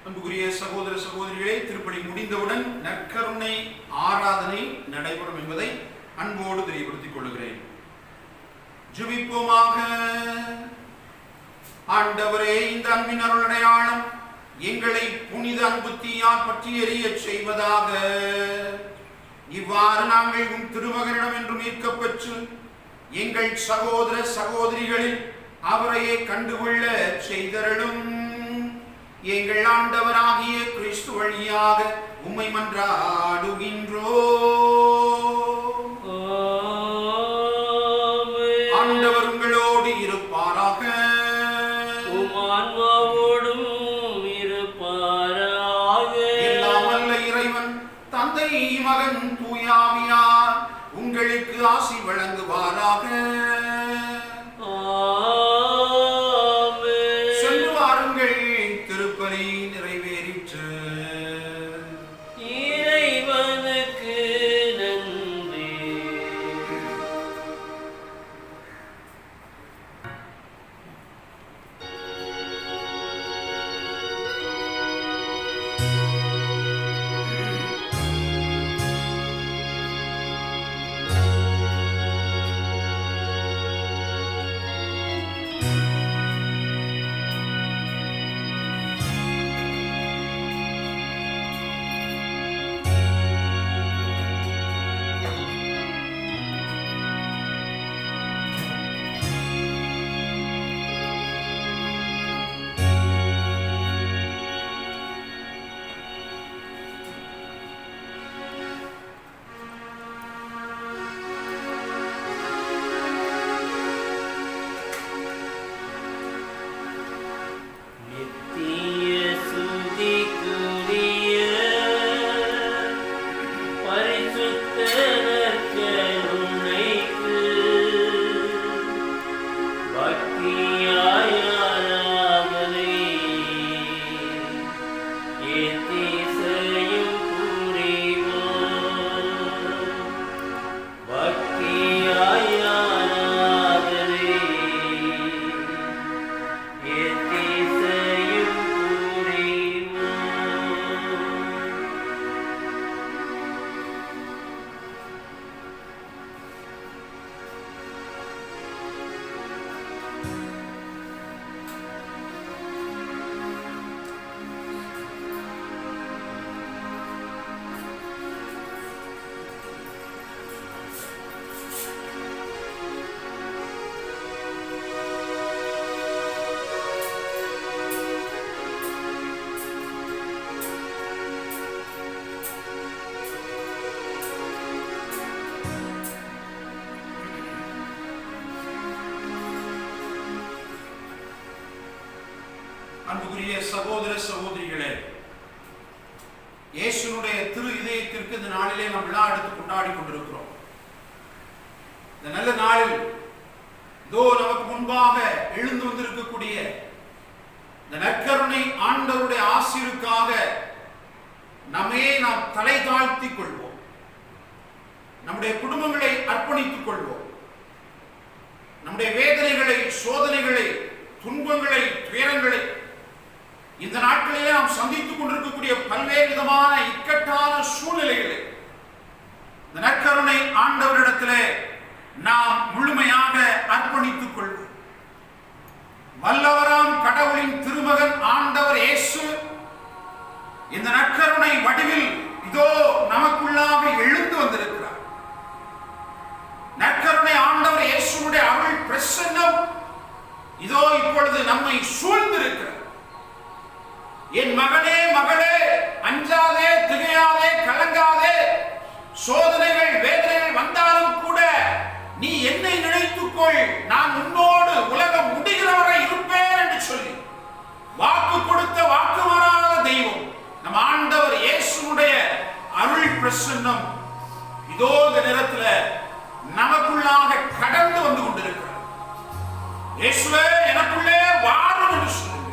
அன்புக்குரிய சகோதர சகோதரிகளே, திருப்பலி முடிந்தவுடன் நற்கருணை ஆராதனை நடைபெறும் என்பதை அன்போடு தெரியப்படுத்திக் கொள்கிறேன். ஜெபிப்போமாக. ஆண்டவரே, இந்த அன்பின் அருள் அடையாளம் எங்களை புனித அன்பு தீயால் பற்றி எரிய செய்வதாக. இவ்வாறு நாங்கள் உம் திருமகனிடம் என்றும் ஈர்க்கப்பெற்று எங்கள் சகோதர சகோதரிகளில் அவரையே கண்டுகொள்ள செய்தருளும். எங்கள் ஆண்டவராகிய கிறிஸ்து வழியாக உம்மை மன்றாடுகின்றோம். ஆண்டவர் உங்களோடு இருப்பாராக. உம் ஆன்மாவோடும் இருப்பாராக. எல்லாம் வல்ல இறைவன் தந்தை, மகன், தூயாவியார் உங்களுக்கு ஆசி வழங்குவாராக. நிறைவேறிற்று. இறைவனுக்கு நன்றி. அன்புக்குரிய சகோதர சகோதரிகளே, இயேசுனுடைய திரு இதயத்திற்கு இந்த நாளிலே நாம் விழா எடுத்து கொண்டாடி கொண்டிருக்கிறோம். இந்த நல்ல நாளில் இதோ நமக்கு முன்பாக எழுந்து வந்திருக்கக்கூடிய இந்த நற்கருணை ஆண்டவருடைய ஆசீருக்காக நம்மையே நாம் தலை தாழ்த்திக் கொள்வோம். நம்முடைய குடும்பங்களை அர்ப்பணித்துக் கொள்வோம். நம்முடைய வேதனைகளை, சோதனைகளை, துன்பங்களை, துயரங்களை, இந்த நாட்களிலே நாம் சந்தித்துக் கொண்டிருக்கக்கூடிய பல்வேறு விதமான இக்கட்டான சூழ்நிலைகளை இந்த நற்கருணை ஆண்டவரிடத்திலே நாம் முழுமையாக அர்ப்பணித்துக் கொள்வோம். வல்லவராம் கடவுளின் திருமகன் ஆண்டவர் இயேசு இந்த நற்கருணை வடிவில் இதோ நமக்குள்ளாக எழுந்து வந்திருக்கிறார். நற்கருணை ஆண்டவர் இயேசுடைய அருள் பிரசன்னம் இதோ இப்பொழுது நம்மை சூழ்ந்திருக்கிறது. என் மகனே, மகளே, அஞ்சாதே, திகையாதே, கலங்காதே. சோதனைகள், வேதனைகள் வந்தாலும் கூட நீ என்னை நினைத்துக்கொள், நான் உன்னோடு உலகம் முடிகிறவரை இருப்பேன் என்று சொல்லி வாக்கு கொடுத்த, வாக்கு மாறாத தெய்வம் நம் ஆண்டவர் இயேசுடைய அருள் பிரசன்னம் இதோ இந்த நேரத்தில் நமக்குள்ளாக கடந்து வந்து கொண்டிருக்கிறார். இயேசுவே எனக்குள்ளே வாரும் என்று சொல்லுங்க.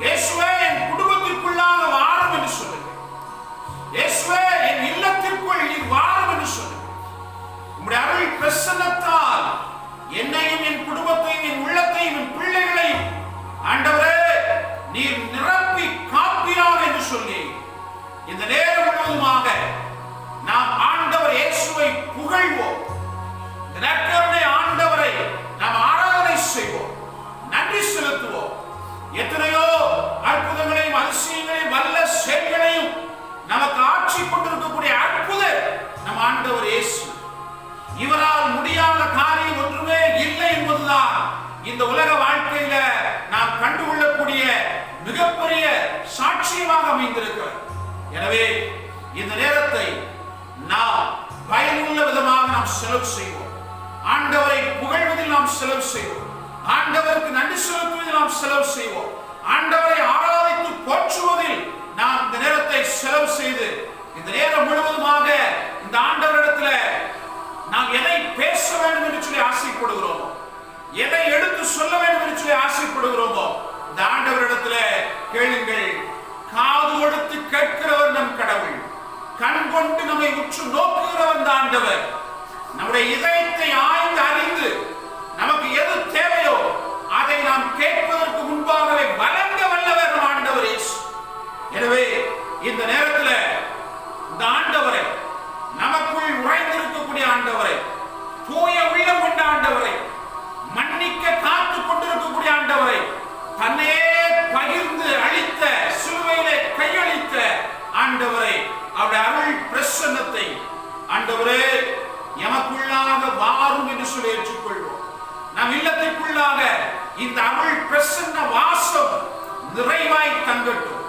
இயேசுவே என் குடும்பத்திற்குள்ளாக வாரும் என்று சொல்லுங்க. இயேசுவே என் இல்லத்திற்குள் நீர் வாரும் என்று சொல்லுங்க. உம்முடைய அருள் பிரசன்னத்தால் என்னையும், என் குடும்பத்தையும், என் உள்ளத்தையும், என் பிள்ளைகளையும் ஆண்டவரே நீர் நிரப்பி காப்பீராக என்று சொல்லி இந்த நேரம் முழுவதுமாக நாம் ஆண்டவர் இயேசுவை புகழ்வோம். இந்த நற்கருணை ஆண்டவரை நாம் ஆராதனை செய்வோம், நன்றி செலுத்துவோம். எத்தனையோ அற்புதங்களையும் அதிசயங்களையும் வல்ல செயல்களையும் நமக்கு ஆட்சி கொண்டிருக்கக்கூடிய அற்புதர் நம் ஆண்டவர் இயேசு. இவரால் முடியாத காரியம் ஒன்றுமே இல்லை என்பதுதான் இந்த உலக வாழ்க்கையில நாம் கண்டுகொள்ளக்கூடிய மிகப்பெரிய சாட்சியமாக அமைந்திருக்கிறது. எனவே இந்த நேரத்தை நாம் பயனுள்ள விதமாக நாம் செலவு செய்வோம். ஆண்டவரை புகழ்வதில் நாம் செலவு செய்வோம். ஆண்டவருக்கு நன்றி செலுத்துவதில் நாம் செலவு செய்வோம். ஆண்டவரை ஆராதித்து போற்றுவதில் நாம் இந்த நேரத்தை செலவு செய்து இந்த நேரம் முழுவதுமாக இந்த ஆண்டவரிடத்தில் நாம் எதை பேச வேண்டும் என்று சொல்லி ஆசைப்படுகிறோமோ, எதை எடுத்து சொல்ல வேண்டும் என்று சொல்லி ஆசைப்படுகிறோமோ இந்த ஆண்டவரிடத்தில் கேளுங்கள். காது கொடுத்து கேட்கிறவர் நம் கடவுள், கண் கொண்டு நம்மை உற்று நோக்குகிறவர் இந்த ஆண்டவர். நம்முடைய இதயத்தை ஆய்ந்து அறிந்து நமக்கு எது தேவையோ அதை நாம் கேட்பதற்கு முன்பாகவே வழங்க வல்லவர் நம் ஆண்டவர் இயேசு. எனவே இந்த நேரத்தில் இந்த ஆண்டவரை, நமக்குள் உறைந்திருக்கக்கூடிய ஆண்டவரை, தூய உள்ளம் கொண்ட ஆண்டவரை, மன்னிக்க காத்து கொண்டிருக்கக்கூடிய ஆண்டவரை, தன்னையே பகிர்ந்து அளித்த, சிலுவையிலே கையளித்த ஆண்டவரை, அவருடைய அருள் பிரசன்னத்தை ஆண்டவரே எமக்குள்ளாக வாரும் என்று சொல்லி ஏற்றுக்கொள்வோம். நம் இல்லத்திற்குள்ளாக இந்த அருள் பிரசன்ன வாசம் நிறைவாய் தங்கட்டும்.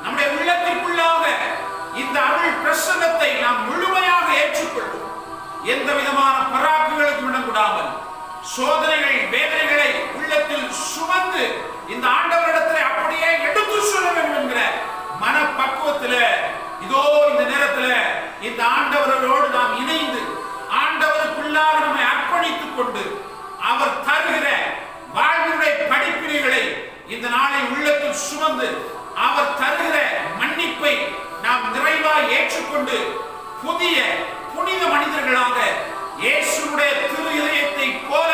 நம்முடைய உள்ளத்திற்குள்ளாக இந்த அருள் பிரசன்னத்தை நாம் முழுமையாக ஏற்றுக்கொள்வோம். எந்த விதமான பராக்குகளுக்கும் இடங்கூடாமல் சோதனைகள், வேதனைகளை உள்ளத்தில் சுமந்து இந்த ஆண்டவரிடத்தில் அப்படியே எடுத்து சொல்ல வேண்டும் என்கிற மனப்பக்குவத்தில் இதோ இந்த நேரத்தில் இந்த ஆண்டவரோடு நாம் இணைந்து ஆண்டவருக்குள்ளாக நம்மை அர்ப்பணித்துக் கொண்டு அவர் தருகிற வாழ்வினுடைய படிப்பினைகளை இந்த நாளை உள்ளத்தில் சுமந்து அவர் தருகிற மன்னிப்பை நாம் நிறைவாய் ஏற்றுக்கொண்டு புதிய புனித மனிதர்களாக இயேசுடைய திரு இதயத்தை போல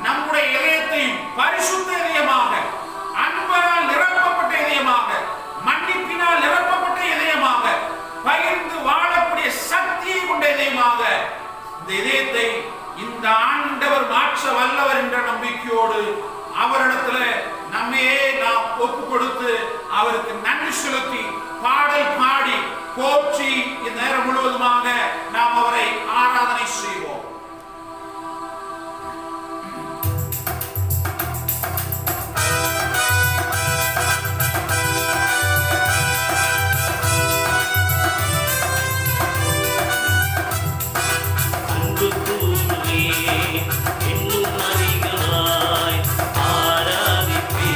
நம்முடைய இதயத்தையும் பரிசுத்த இதயமாக, அன்பால் நிரப்பப்பட்ட இதயமாக, மன்னிப்பினால் நிரப்பப்பட்ட இதயமாக, பகிர்ந்து வாழக்கூடிய சக்தியை கொண்ட இதயமாக இந்த இதயத்தை இந்த ஆண்டவர் மாற்ற வல்லவர் என்ற நம்பிக்கையோடு அவரிடத்தில் நம்மையே நாம் ஒப்பு கொடுத்து அவருக்கு நன்றி செலுத்தி பாடல் பாடி போற்றி இந்த நேரம் முழுவதுமாக நாம் அவரை ஆராதனை செய்வோம். இன்னும் அதிகமாய் ஆராதிப்பே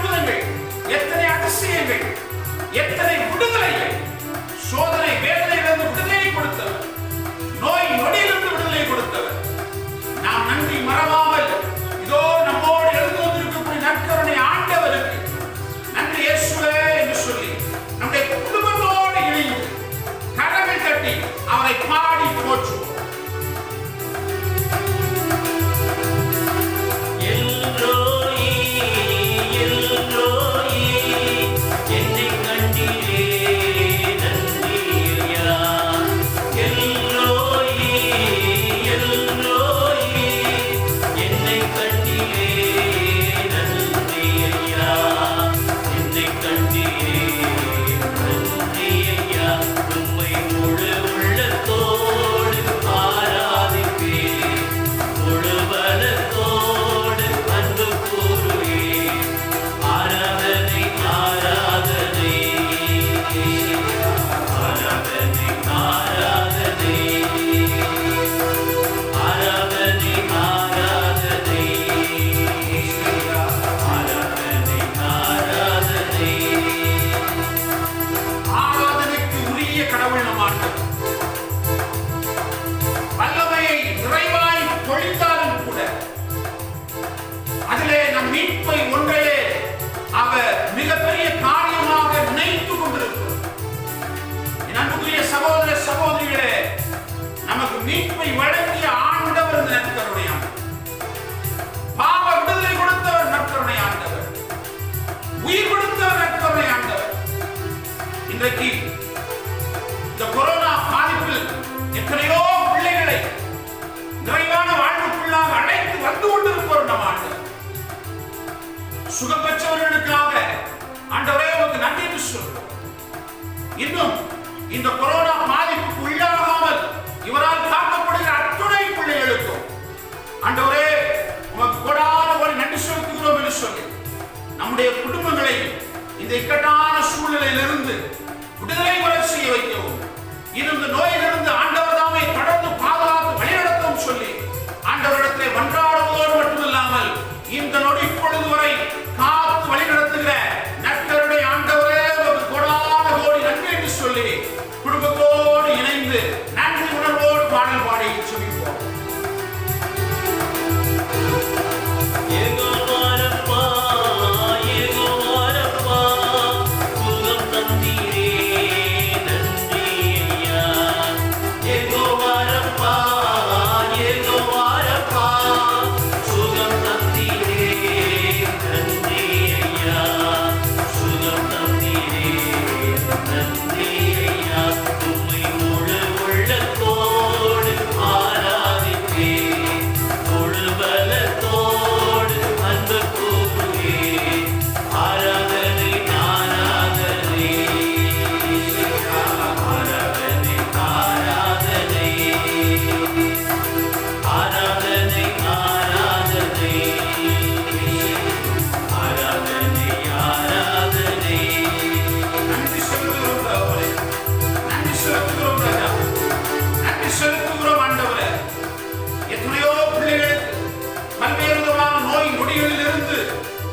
அற்புதங்கள், எத்தனை அதிசயங்கள், எத்தனை விடுதலைகள். சோதனை வேதனையிலிருந்து விடுதலை கொடுத்தவர், நோய் நொடியிலிருந்து விடுதலை கொடுத்தவர். நாம் நன்றி மறவாமல் இதோ நம்மோடு எழுந்து வந்திருக்கக்கூடிய நற்கருணை ஆண்டவருக்கு நன்றி இயேசுவே என்று சொல்லி நம்முடைய குடும்பத்தோடு இணைந்து கரங்கள் தட்டி அவரை பாடி போற்றுவோம். இன்றைக்கு இந்த கொரோனா பாதிப்பில் எத்தனையோ பிள்ளைகளை நிறைவான வாழ்வுக்குள்ளாக அழைத்து வந்து கொண்டிருப்போம். நம் ஆண்டவர் சுகம் பெற்றவர்களுக்காக ஆண்டவரே உமக்கு நன்றி என்று சொல்றோம். இன்னும் இந்த கொரோனா பாதிப்புக்கு உள்ளாகாமல் இவரால் காக்கப்படுகிற அத்துணை பிள்ளைகளுக்கும் ஆண்டவரே உமக்கு கொடான ஒரு நன்றி செலுத்துகிறோம் என்று சொல்லி நம்முடைய குடும்பங்களை இந்த இக்கட்டான சூழ்நிலையிலிருந்து விடுதலை வர செய்ய வைக்கவும், இந்த நோயிலிருந்து ஆண்டவர் தாமே தொடர்ந்து பாதுகாத்து வழிநடத்தவும் சொல்லி ஆண்டவரிடத்திலே மன்றாடுவதோடு மட்டுமில்லாமல் இந்த நொடி இப்பொழுது வரை காத்து வழிநடத்துகிற நற்கருணை ஆண்டவரே உமக்கு கொடான கோடி நன்றி என்று சொல்லி குடும்பத்தோடு இணைந்து நன்றி உணர்வோடு பாடல் பாடி செபிப்போம்.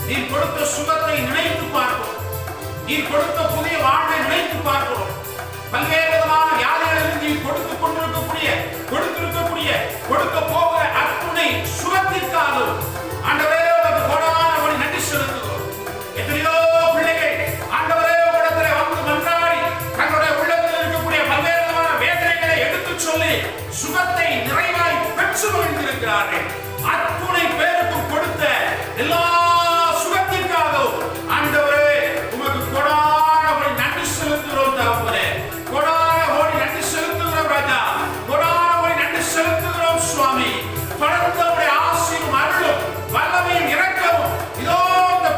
நீர் கொடுத்த சுகத்தை நினைத்து பார்க்கிறோம். நீர் கொடுத்த புதிய வாழ்வை நினைத்து பார்க்கிறோம். பல்வேறு விதமான வியாதிகளிலிருந்து நீர் கொடுத்திருக்கக்கூடிய கொடுக்க போகிற அத்துணை சுகத்திற்காக ஆண்டவரே உமக்கு கொடான ஒரு நன்றி செலுத்துகிறோம். எத்தனையோ பிள்ளைகள் ஆண்டவரே உம்மிடத்திலே வந்து மன்றாடி தங்களுடைய உள்ளத்தில் இருக்கக்கூடிய பல்வேறு விதமான வேதனைகளை எடுத்துச் சொல்லி சுகத்தை நிறைவாய் பெற்று மகிழ்ந்திருக்கிறார்கள். அத்துணை பேருக்கு கொடுத்த எல்லா ஆண்டவரே உமக்கு கொடான கோடி நன்றி செலுத்துகிறோம். தகப்பனே கொடான கோடி நன்றி செலுத்துகிறோம். ராஜா கொடான கோடி நன்றி செலுத்துகிறோம். சுவாமி தொடர்ந்து உடைய ஆசீர்வாதம் அருளும் வல்லமையும் இரக்கவும் இதோ இந்த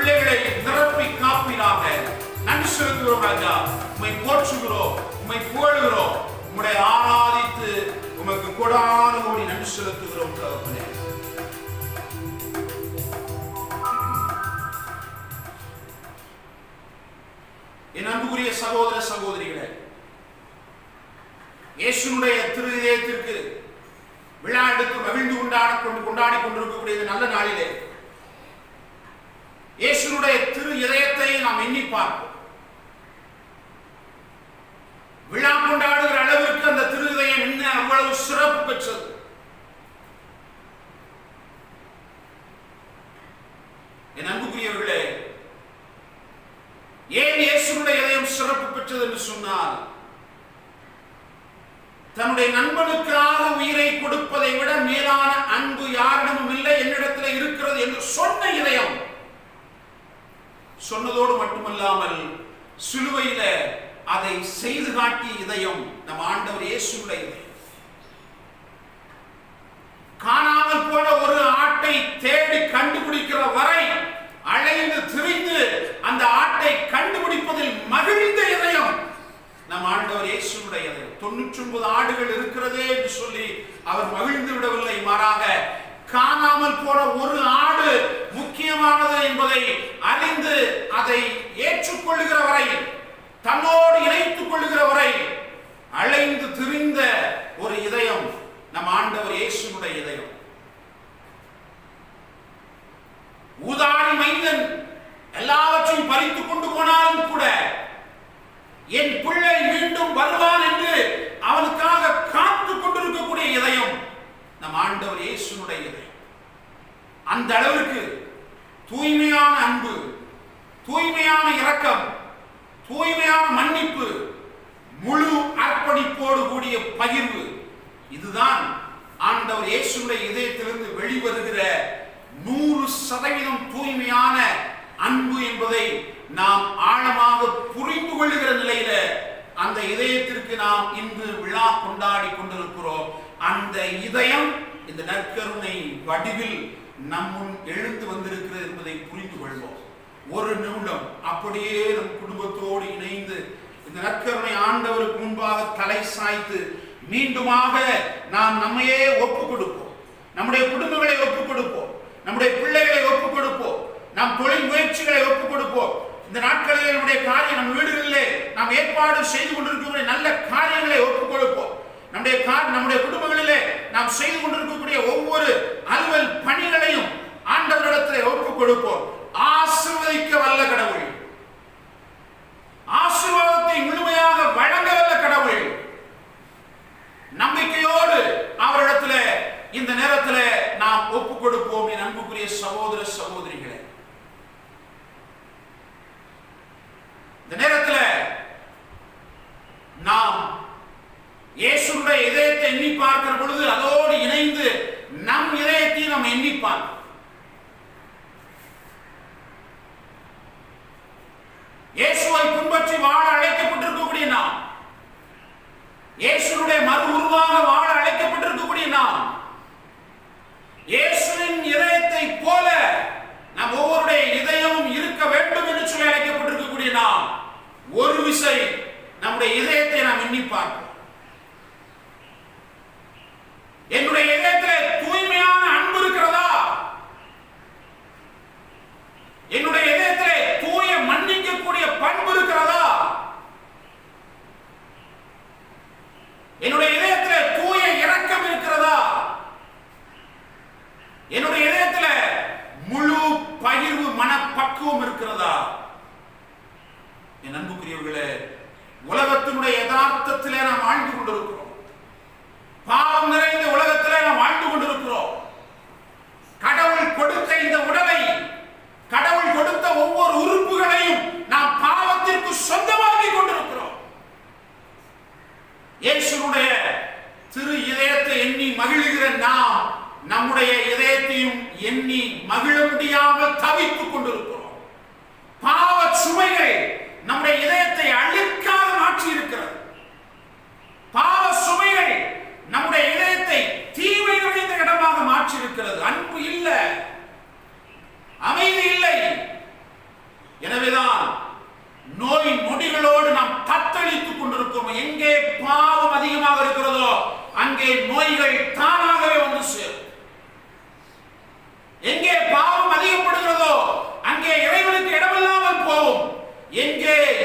பிள்ளைகளை நிரப்பி காப்பீராக. நன்றி செலுத்துகிறோம் ராஜா. உம்மை போற்றுகிறோம், உம்மை புகழுகிறோம், உம்முடைய ஆராதித்து உமக்கு கொடான கோடி நன்றி செலுத்துகிறோம் தகப்பனே. என் அன்புக்குரிய சகோதர சகோதரிகளே, இயேசுனுடைய திரு இதயத்திற்கு விழா எடுத்து மகிழ்ந்து கொண்டாடி கொண்டிருக்கக்கூடிய நல்ல நாளிலே இயேசுனுடைய திரு இதயத்தை நாம் எண்ணி பார்ப்போம். விழா கொண்டாடுகிற அளவிற்கு அந்த திரு இதயம் என்ன அவ்வளவு சிறப்பு பெற்றது. என் அன்புக்குரியவர்களே, ஏன் இயேசுனுடைய இதயம் சிறப்பு பெற்றது என்று சொன்னால், தன்னுடைய நண்பனுக்காக உயிரை கொடுப்பதை விட மேலான அன்பு யாரிடமும் இல்லை, என்னிடத்தில் இருக்கிறது என்று சொன்ன இதயம். சொன்னதோடு மட்டுமல்லாமல் சிலுவையில அதை செய்து காட்டிய இதயம் நம் ஆண்டவர் இயேசுவுடைய இதயம். காணாமல் போன ஒரு ஆட்டை தேடி கண்டுபிடிக்கிற வரை அலைந்து திரிந்து அந்த ஆட்டை கண்டுபிடிப்பதில் மகிழ்ந்த இதயம் நம் ஆண்டவர் இயேசுவுடைய இதயம். 99 ஆடுகள் இருக்கிறதே என்று சொல்லி அவர் மகிழ்ந்து விடவில்லை, மாறாக காணாமல் போன ஒரு ஆடு முக்கியமானது என்பதை அறிந்து அதை ஏற்றுக்கொள்ளுகிற வரை, தன்னோடு இணைத்துக் கொள்ளுகிற வரை அலைந்து திரிந்த ஒரு இதயம் நம் ஆண்டவர் இயேசுவுடைய இதயம். ஊதாரி மைந்தன் எல்லாவற்றையும் பறித்துக் கொண்டு போனாலும் கூட என் பிள்ளை மீண்டும் வருவான் என்று அவனுக்காக காத்துக் கொண்டிருக்கக்கூடிய இதயம் நம் ஆண்டவர் இயேசுவுடைய இதயம். அந்த அளவிற்கு தூய்மையான அன்பு, தூய்மையான இரக்கம், தூய்மையான மன்னிப்பு, முழு அர்ப்பணிப்போடு கூடிய பகிர்வு, இதுதான் ஆண்டவர் இயேசுவுடைய இதயத்திலிருந்து வெளிவருகிற 100% தூய்மையான அன்பு என்பதை நாம் ஆழமாக புரிந்து கொள்ளுகிற நிலையில அந்த இதயத்திற்கு நாம் இன்று விழா கொண்டாடி கொண்டிருக்கிறோம். அந்த இதயம் இந்த நற்கருணை வடிவில் நம்முன் எழுந்து வந்திருக்கிறது என்பதை புரிந்து கொள்வோம். ஒரு நிமிடம் அப்படியே நம் குடும்பத்தோடு இணைந்து இந்த நற்கருணை ஆண்டவருக்கு முன்பாக தலை சாய்த்து மீண்டுமாக நாம் நம்மையே ஒப்புக் கொடுப்போம். நம்முடைய குடும்பங்களை ஒப்புக் கொடுப்போம், நம்முடைய பிள்ளைகளை ஒப்புக் கொடுப்போம், நம் தொழில் முயற்சிகளை ஒப்புக் கொடுப்போம். இந்த நாட்களில் நம்முடைய காரியம், நம் வீடுகளிலே நாம் ஏற்பாடு செய்து கொண்டிருக்கக்கூடிய நல்ல காரியங்களை ஒப்புக் கொடுப்போம். நம்முடைய குடும்பங்களிலே நாம் செய்து கொண்டிருக்கக்கூடிய ஒவ்வொரு அலுவல் பணிகளையும் ஆண்டவரிடத்தில் ஒப்புக் கொடுப்போம். ஆசீர்வதிக்க வல்ல கடவுள், ஆசீர்வாதத்தை முழுமையாக வழங்க வல்ல கடவுள், நம்பிக்கையோடு அவரிடத்தில் இந்த நேரத்தில் நாம் ஒப்புக் கொடுப்போம். என் அன்புக்குரிய சகோதர சகோதரிகளே, இந்த நேரத்தில் நாம் இயேசுவுடைய இதயத்தை எண்ணி பார்க்கிற பொழுது அதோடு இணைந்து நம் இதயத்தை நாம் எண்ணி பார்ப்போம். இயேசுவை பின்பற்றி வாழ அழைக்கப்பட்டிருக்கக்கூடிய நாம், இயேசுவுடைய மறு உருவாக வாழ அழைக்கப்பட்டிருக்கக்கூடிய நாம், இயேசுவின் இதயத்தை போல நம் ஒவ்வொருடைய இதயமும் இருக்க வேண்டும் என்று சொல்லி அழைக்கப்பட்டிருக்கக்கூடிய நாம் ஒரு விசை நம்முடைய இதயத்தை நாம் எண்ணி பார்ப்போம். என்னுடைய இதயத்தில் தூய்மையான அன்பு இருக்கிறதா? என்னுடைய இதயத்தில் தூய மன்னிக்கக்கூடிய பண்பு இருக்கிறதா? என்னுடைய இதயத்தில் தூய இரக்கம் இருக்கிறதா? என்னுடைய இதயத்தில் முழு பகிர்வு மனப்பக்குவம் இருக்கிறதா? என் அன்புக்குரியவர்களே, உலகத்தினுடைய யதார்த்தத்திலே நாம் வாழ்ந்து கொண்டிருக்கிறோம். பாவம் நிறைந்த உலகத்திலே நாம் வாழ்ந்து கொண்டிருக்கிறோம். கடவுள் கொடுத்த இந்த உடலை, கடவுள் கொடுத்த ஒவ்வொரு உறுப்புகளையும் நாம் பாவத்திற்கு சொந்தமாக்கி கொண்டிருக்கிறோம். இயேசுவுடைய திரு இதயத்தை எண்ணி மகிழ்கிற நாம் நம்முடைய இதயத்தையும் எண்ணி மகிழ முடியாமல் தவித்துக் கொண்டிருக்கிறோம். பாவ சுமைகள் நம்முடைய இதயத்தை அழுக்காக மாற்றி இருக்கிறது. பாவ சுமைகள் நம்முடைய இதயத்தை தீமை நிறைந்த இடமாக மாற்றி இருக்கிறது. அன்பு இல்லை, அமைதி இல்லை,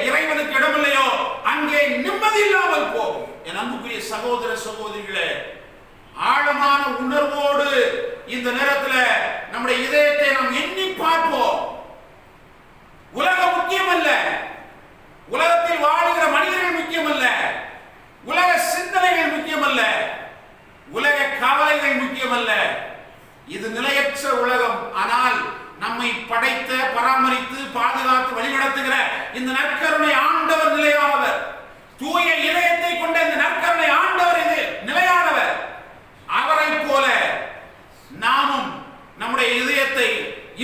இறைவனுக்கு இடமில்லையோ அங்கே நிம்மதி இல்லாமல் போகும். என் அன்புக்குரிய சகோதர சகோதரிகளே, ஆழமான உணர்வோடு இந்த நேரத்தில் நம்முடைய இதயத்தை நாம் எண்ணி பார்ப்போம். உலகம் முக்கியமல்ல, உலகத்தில் வாழுகிற மனிதர்கள் முக்கியமல்ல, உலக சிந்தனைகள் முக்கியமல்ல, உலக கவலைகள் முக்கியமல்ல. இது நிலையற்ற உலகம். ஆனால் நம்மை படைத்த, பராமரித்து, பாதுகாத்து, வழிநடத்துகிற இந்த நற்கருணை ஆண்டவர் நிலையானவர். தூய இதயத்தை கொண்ட இந்த நற்கருணை ஆண்டவர் இது நிலையானவர். அவரை போல நாமும் நம்முடைய இதயத்தை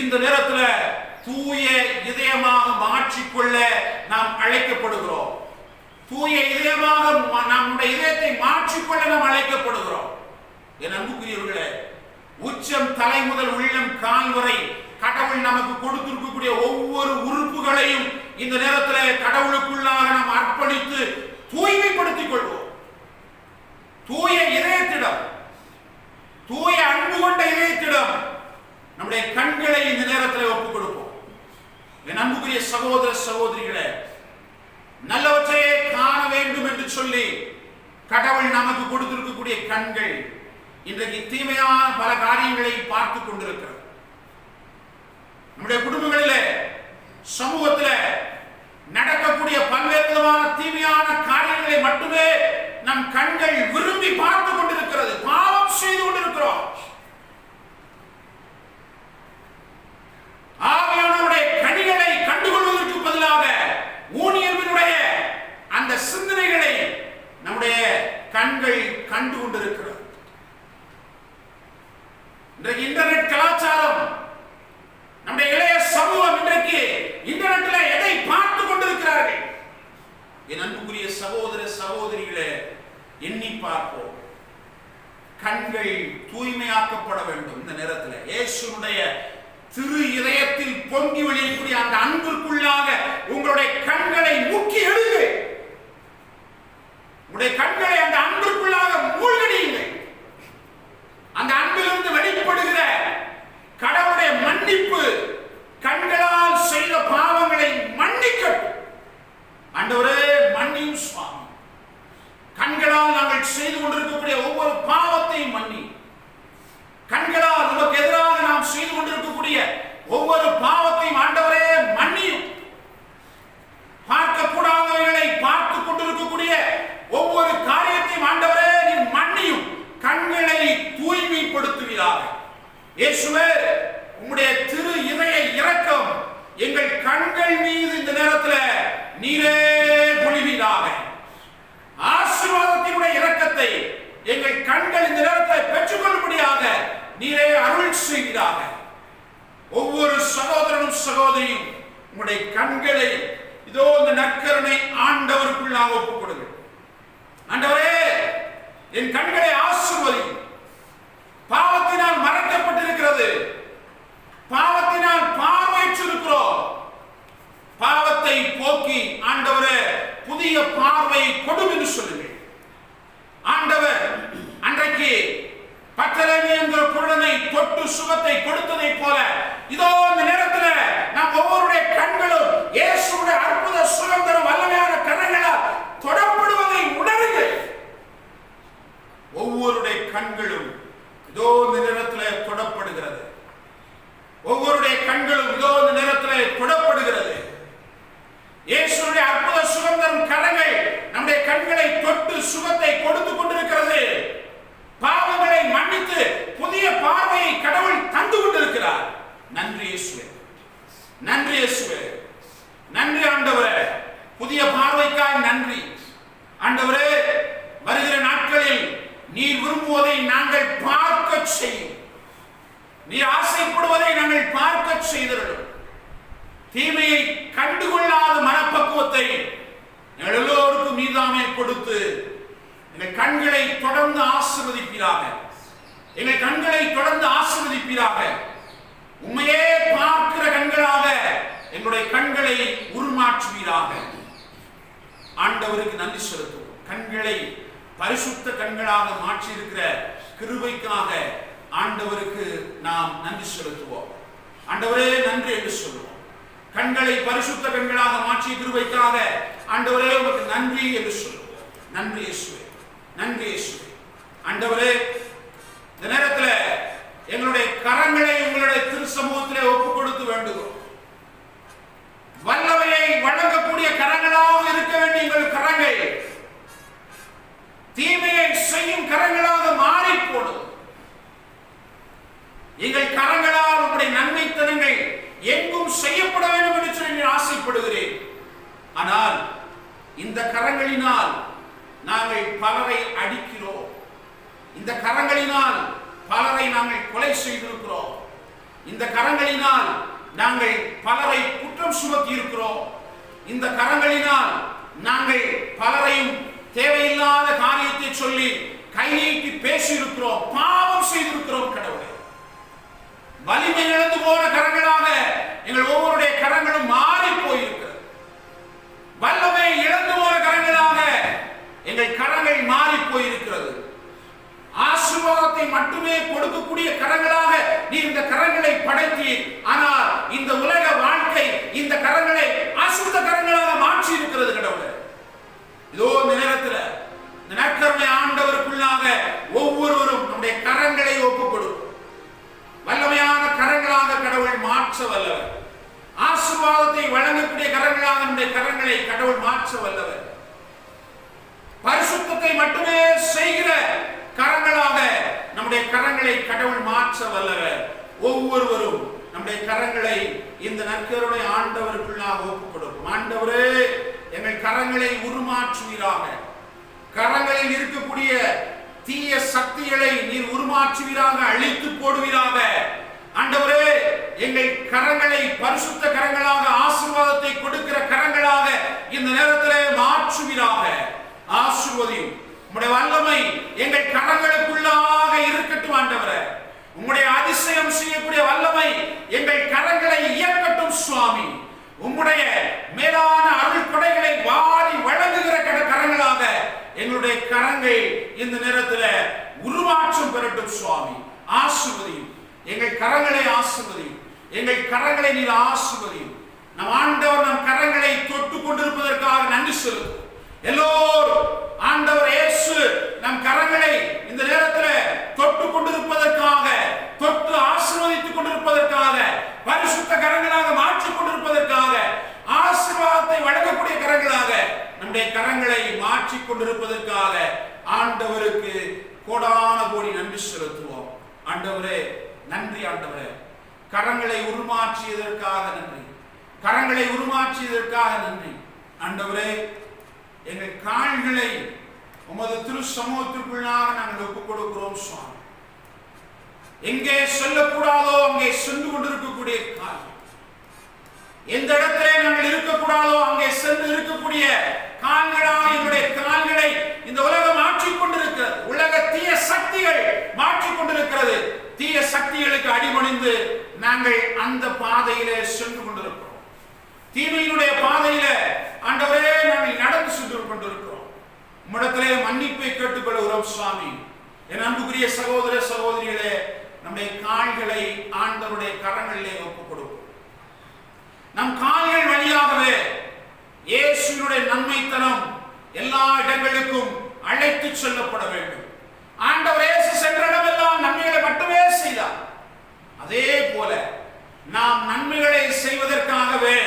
இந்த நேரத்தில் தூய இதயமாக மாற்றிக்கொள்ள நாம் அழைக்கப்படுகிறோம். தூய இதயமாக நம்முடைய இதயத்தை மாற்றிக்கொள்ள நாம் அழைக்கப்படுகிறோம். என் அன்புக்குரியவர்களே, உச்சம் தலை முதல் உள்ளம் கால் வரை கடவுள் நமக்கு கொடுத்திருக்கக்கூடிய ஒவ்வொரு உறுப்புகளையும் இந்த நேரத்தில் கடவுளுக்குள்ளாக நாம் அர்ப்பணித்து தூய்மைப்படுத்திக் கொள்வோம். தூய இதயத்திடம், தூய அன்பு கொண்ட இதயத்திடம் நம்முடைய கண்களை இந்த நேரத்தில் ஒப்புக் கொடுப்போம். என் அன்புக்குரிய சகோதர சகோதரிகளே, நல்லவற்றையே காண வேண்டும் என்று சொல்லி கடவுள் நமக்கு கொடுத்திருக்கக்கூடிய கண்கள் இன்றைக்கு தீமையான பல காரியங்களை பார்த்து கொண்டிருக்கிறது. நம்முடைய குடும்பங்களிலே, சமூகத்தில் நடக்கக்கூடிய பல்வேறு விதமான தீமையான காரியங்களை மட்டுமே நம் கண்கள் விரும்பி பார்த்து கொண்டிருக்கிறது. பாவம் செய்து கொண்டிருக்கிறோம். ஆவியானவருடைய கனிகளை கண்டுகொள்வதற்கு பதிலாக ஊனியர்வினுடைய அந்த சிந்தனைகளை நம்முடைய கண்கள் கண்டு கொண்டிருக்கிறது. இன்றைக்கு இன்டர்நெட் கலாச்சாரம், நம்முடைய இளைய சமூகம் இன்றைக்கு இன்டர்நெட்ல எதை பார்த்து கொண்டிருக்கிறார்கள்? என் அன்புக்குரிய சகோதர சகோதரிகளே, எண்ணி பார்ப்போம். கண்கள் தூய்மையாக்கப்பட வேண்டும். இந்த நேரத்தில் இயேசுனுடைய திரு இதயத்தில் பொங்கி வெளியக்கூடிய அந்த அன்பிற்குள்ளாக உங்களுடைய கண்களை முக்கி எடுங்கள். உங்களுடைய கண்களை அந்த அன்பிற்குள்ளாக மூழ்கடியுங்கள். அந்த அன்பிலிருந்து வெளிப்படுகிற கடவுளுடைய மன்னிப்பு கண்களால் செய்த பாவங்களை மன்னிக்கட்டும். ஆண்டவரே, மன்னியும் சுவாமி. கண்களால் நாங்கள் செய்து கொண்டிருக்கக்கூடிய ஒவ்வொரு பாவத்தையும் மன்னி. கண்களால் நமக்கு எதிராக நாம் செய்து கொண்டிருக்கக்கூடிய ஒவ்வொரு பாவத்தையும் ஆண்டவரே மன்னியும். பார்க்கக்கூடாதவைகளை பார்த்து கொண்டிருக்கக்கூடிய ஒவ்வொரு காரியத்தையும் ஆண்டவரே நீர் மன்னியும். கண்களை தூய்மைப்படுத்துவீராக. இயேசுவே, உம்முடைய திரு இதய இரக்கம் எங்கள் கண்கள் மீது இந்த நேரத்தில் நீரே பொழிவீராக. ஆசீர்வாதத்தினுடைய இரக்கத்தை எங்கள் கண்கள் இந்த நேரத்தில் பெற்றுக்கொள்ளும்படியாக நீரே அருள் செய்வீராக. ஒவ்வொரு சகோதரனும் சகோதரியும் உம்முடைய கண்களை இதோ இந்த நற்கருணை ஆண்டவருக்குள்ளாக ஒப்புக் கொடுங்கள். ஆண்டவரே, என் கண்களை ஆசீர்வதியும். பாவத்தினால் மறைக்கப்பட்டிருக்கிறது, பாவத்தினால் பார்வையற்றிருக்கிறோம். பாவத்தை போக்கி ஆண்டவரே புதிய பார்வையை கொடும் என்று சொல்லுங்கள். ஆண்டவர் அன்றைக்கு பட்டலமி என்கிற குருடனை தொட்டு சுகத்தை கொடுத்ததை போல இதோ இந்த நேரத்தில் நாம் ஒவ்வொருடைய கண்களும் இயேசுவுடைய அற்புத சுகம் தரும் வல்லமையான கரங்களால் தொடப்படுவதை உணருங்கள். ஒவ்வொருடைய கண்களும் இதோ இந்த நேரத்தில் தொடப்படுகிறது. ஒவ்வொருடைய கண்களும் இதோ இந்த நேரத்தில் தொடப்படுகிறது. இயேசுவுடைய அற்புத சுகம் தரும் கரங்கள் நம்முடைய கண்களை தொட்டு சுகத்தை கொடுத்து கொண்டிருக்கிறது. பாவங்களை மன்னித்து புதிய பார்வையை கடவுள் தந்து கொண்டிருக்கிறார். நன்றி இயேசுவே, நன்றி இயேசுவே, நன்றி ஆண்டவரே. புதிய பார்வைக்காக நன்றி ஆண்டவரே. வருகிற நாட்களில் நீர் விரும்புவதை நாங்கள் பார்க்க செய்யும். நீர் ஆசைப்படுவதை நாங்கள் பார்க்க செய்தீர்கள். தீமையை கண்டுகொள்ளாத மனப்பக்குவத்தை எல்லோருக்கும் நீதாமே கொடுத்து எங்கள் கண்களை தொடர்ந்து ஆசீர்வதிப்பீராக. எங்கள் கண்களை தொடர்ந்து ஆசீர்வதிப்பீராக. உண்மையே பார்க்கிற கண்களாக எங்களுடைய கண்களை உருமாற்றுவீராக. ஆண்டவருக்கு நன்றி செலுத்துவோம். கண்களை பரிசுத்த கண்களாக மாற்றியிருக்கிற கிருபைக்காக ஆண்டவருக்கு நாம் நன்றி செலுத்துவோம். ஆண்டவரே நன்றி என்று சொல்லுவோம். கண்களை பரிசுத்த கண்களாக மாற்றிய கிருபைக்காக ஆண்டவரே உமக்கு நன்றி என்று சொல்லுவோம். நன்றி இயேசுவே, நன்றி இயேசுவே. ஆண்டவரே, இந்த நேரத்தில் எங்களுடைய கரங்களை உங்களுடைய திரு சமூகத்திலே ஒப்புக் கொடுத்து வேண்டுகிறோம். வல்லமையை வழங்கக்கூடிய கரங்களாக இருக்க வேண்டிய எங்கள் கரங்கள் தீமையை செய்யும் கரங்களாக மாறி போடும். எங்கள் கரங்களால் உங்களுடைய நன்மைத்தனங்கள் எங்கும் செய்யப்பட வேண்டும் என்று சொல்லி ஆசைப்படுகிறேன். ஆனால் இந்த கரங்களினால் நாங்கள் பலரை அடிக்கிறோம். இந்த கரங்களினால் பலரை நாங்கள் கொலை செய்திருக்கிறோம். இந்த கரங்களினால் நாங்கள் பலரை குற்றம் சுமத்தி இருக்கிறோம். இந்த கரங்களினால் நாங்கள் பலரையும் தேவையில்லாத காரியத்தை சொல்லி கை நீட்டி பேசி இருக்கிறோம், பாவம் செய்திருக்கிறோம். கடவுளே, வலிமை இழந்து போன கரங்களாக எங்கள் ஒவ்வொருடைய கரங்களும் மாறி போயிருக்கிறது. வல்லமை இழந்து போன கரங்களாக எங்கள் கரங்கள் மாறி போயிருக்கிறது. ஆசீர்வாதத்தை மட்டுமே கொடுக்கக்கூடிய கரங்களாக நீ இந்த கரங்களை படைத்தீர். ஆனால் இந்த உலக வாழ்க்கை இந்த கரங்களை அசுத்த கரங்களாக மாற்றி இருக்கிறது. கடவுளே, இதோ இந்த நேரத்தில் இந்த நற்கருணை ஆண்டவருக்குள்ளாக ஒவ்வொருவரும் நம்முடைய கரங்களை ஒப்புக் கொடுக்கும். வல்லமையான கரங்களாக கடவுள் மாற்ற வல்லவர். ஆசீர்வாதத்தை வழங்கக்கூடிய கரங்களாக நம்முடைய கரங்களை கடவுள் மாற்ற வல்லவர். பரிசுத்தத்தை மட்டுமே செய்கிற கரங்களாக நம்முடைய கரங்களை கடவுள் மாற்ற வல்லவர். ஒவ்வொருவரும் நம்முடைய கரங்களை இந்த நற்கருணை ஆண்டவருக்குள்ளாக ஒப்புக் கொடுக்கும். ஆண்டவரே, எங்கள் கரங்களை உருமாற்றுவீராக. கரங்களில் இருக்கக்கூடிய தீய சக்திகளை நீர் உருமாற்றுவீராக, அழித்து போடுவீராக. ஆண்டவரே, எங்கள் கரங்களை பரிசுத்த கரங்களாக, ஆசீர்வாதத்தை கொடுக்கிற கரங்களாக இந்த நேரத்திலே மாற்றுவீராக. ஆசீர்வதியும் உம்முடைய வல்லமை எங்கள் கரங்களுக்குள்ளாக இருக்கட்டும். ஆண்டவரே, உம்முடைய அதிசயம் செய்யக்கூடிய வல்லமை எங்கள் கரங்களை இயக்கட்டும். சுவாமி, உம்முடைய மேலான அருள் கொடைகளை வாரி வழங்குகிற கரங்களாக எங்களுடைய கரங்கள் இந்த நேரத்தில் உருமாற்றம் பெறட்டும். சுவாமி, ஆசீர்வதியும் எங்கள் கரங்களை, ஆசீர்வதியும் எங்கள் கரங்களை நீர் ஆசீர்வதியும். நம் ஆண்டவர் நம் கரங்களை தொட்டு கொண்டிருப்பதற்காக நன்றி செலுத்தும். எல்லோரும் ஆண்டவர் இயேசு நம் கரங்களை இந்த நேரத்தில் தொட்டு கொண்டிருப்பதற்காக, தொட்டு ஆசீர்வதித்துக் கொண்டிருப்பதற்காக, பரிசுத்த கரங்களாக மாற்றிக் கொண்டிருப்பதற்காக, ஆசீர்வாதத்தை வழங்கக்கூடிய கரங்களாக நம்முடைய கரங்களை மாற்றிக் கொண்டிருப்பதற்காக ஆண்டவருக்கு கோடான கோடி நன்றி செலுத்துவோம். ஆண்டவரே, நன்றி. ஆண்டவரே, கரங்களை உருமாற்றியதற்காக நன்றி. கரங்களை உருமாற்றியதற்காக நன்றி. ஆண்டவரே, எங்கள் கால்களை உமது திரு சமூகத்திற்குள்ளாக நாங்கள் ஒப்புக் கொடுக்கிறோம். சுவாமி, எங்கே செல்லக்கூடாதோ அங்கே சென்று கொண்டிருக்கக்கூடிய கால்கள், எந்த இடத்திலே நாங்கள் இருக்கக்கூடாதோ அங்கே சென்று இருக்கக்கூடிய கால்களாக எங்களுடைய கால்களை இந்த உலகம் மாற்றிக் கொண்டிருக்கிறது. உலக தீய சக்திகள் மாற்றிக் கொண்டிருக்கிறது. தீய சக்திகளுக்கு அடிபணிந்து நாங்கள் அந்த பாதையிலே சென்று கொண்டிருக்கிறோம். தீமையினுடைய பாதையில ஆண்டவரே நாங்கள் நடந்து சென்று கொண்டிருக்கிறோம். உம்மிடத்திலே மன்னிப்பை கேட்டுக்கொள்கிறோம். சுவாமி, என் அன்புக்குரிய சகோதர சகோதரிகளே, நம்முடைய கால்களை ஆண்டவருடைய கரங்களிலே ஒப்புக் கொடுப்போம். நம் கால்கள் வழியாகவே இயேசுவினுடைய நன்மைத்தனம் எல்லா இடங்களுக்கும் அழைத்து செல்லப்பட வேண்டும். ஆண்டவர் இயேசு சென்ற இடமெல்லாம் நன்மைகளை மட்டுமே செய்தார். அதே போல நாம் நன்மைகளை செய்வதற்காகவே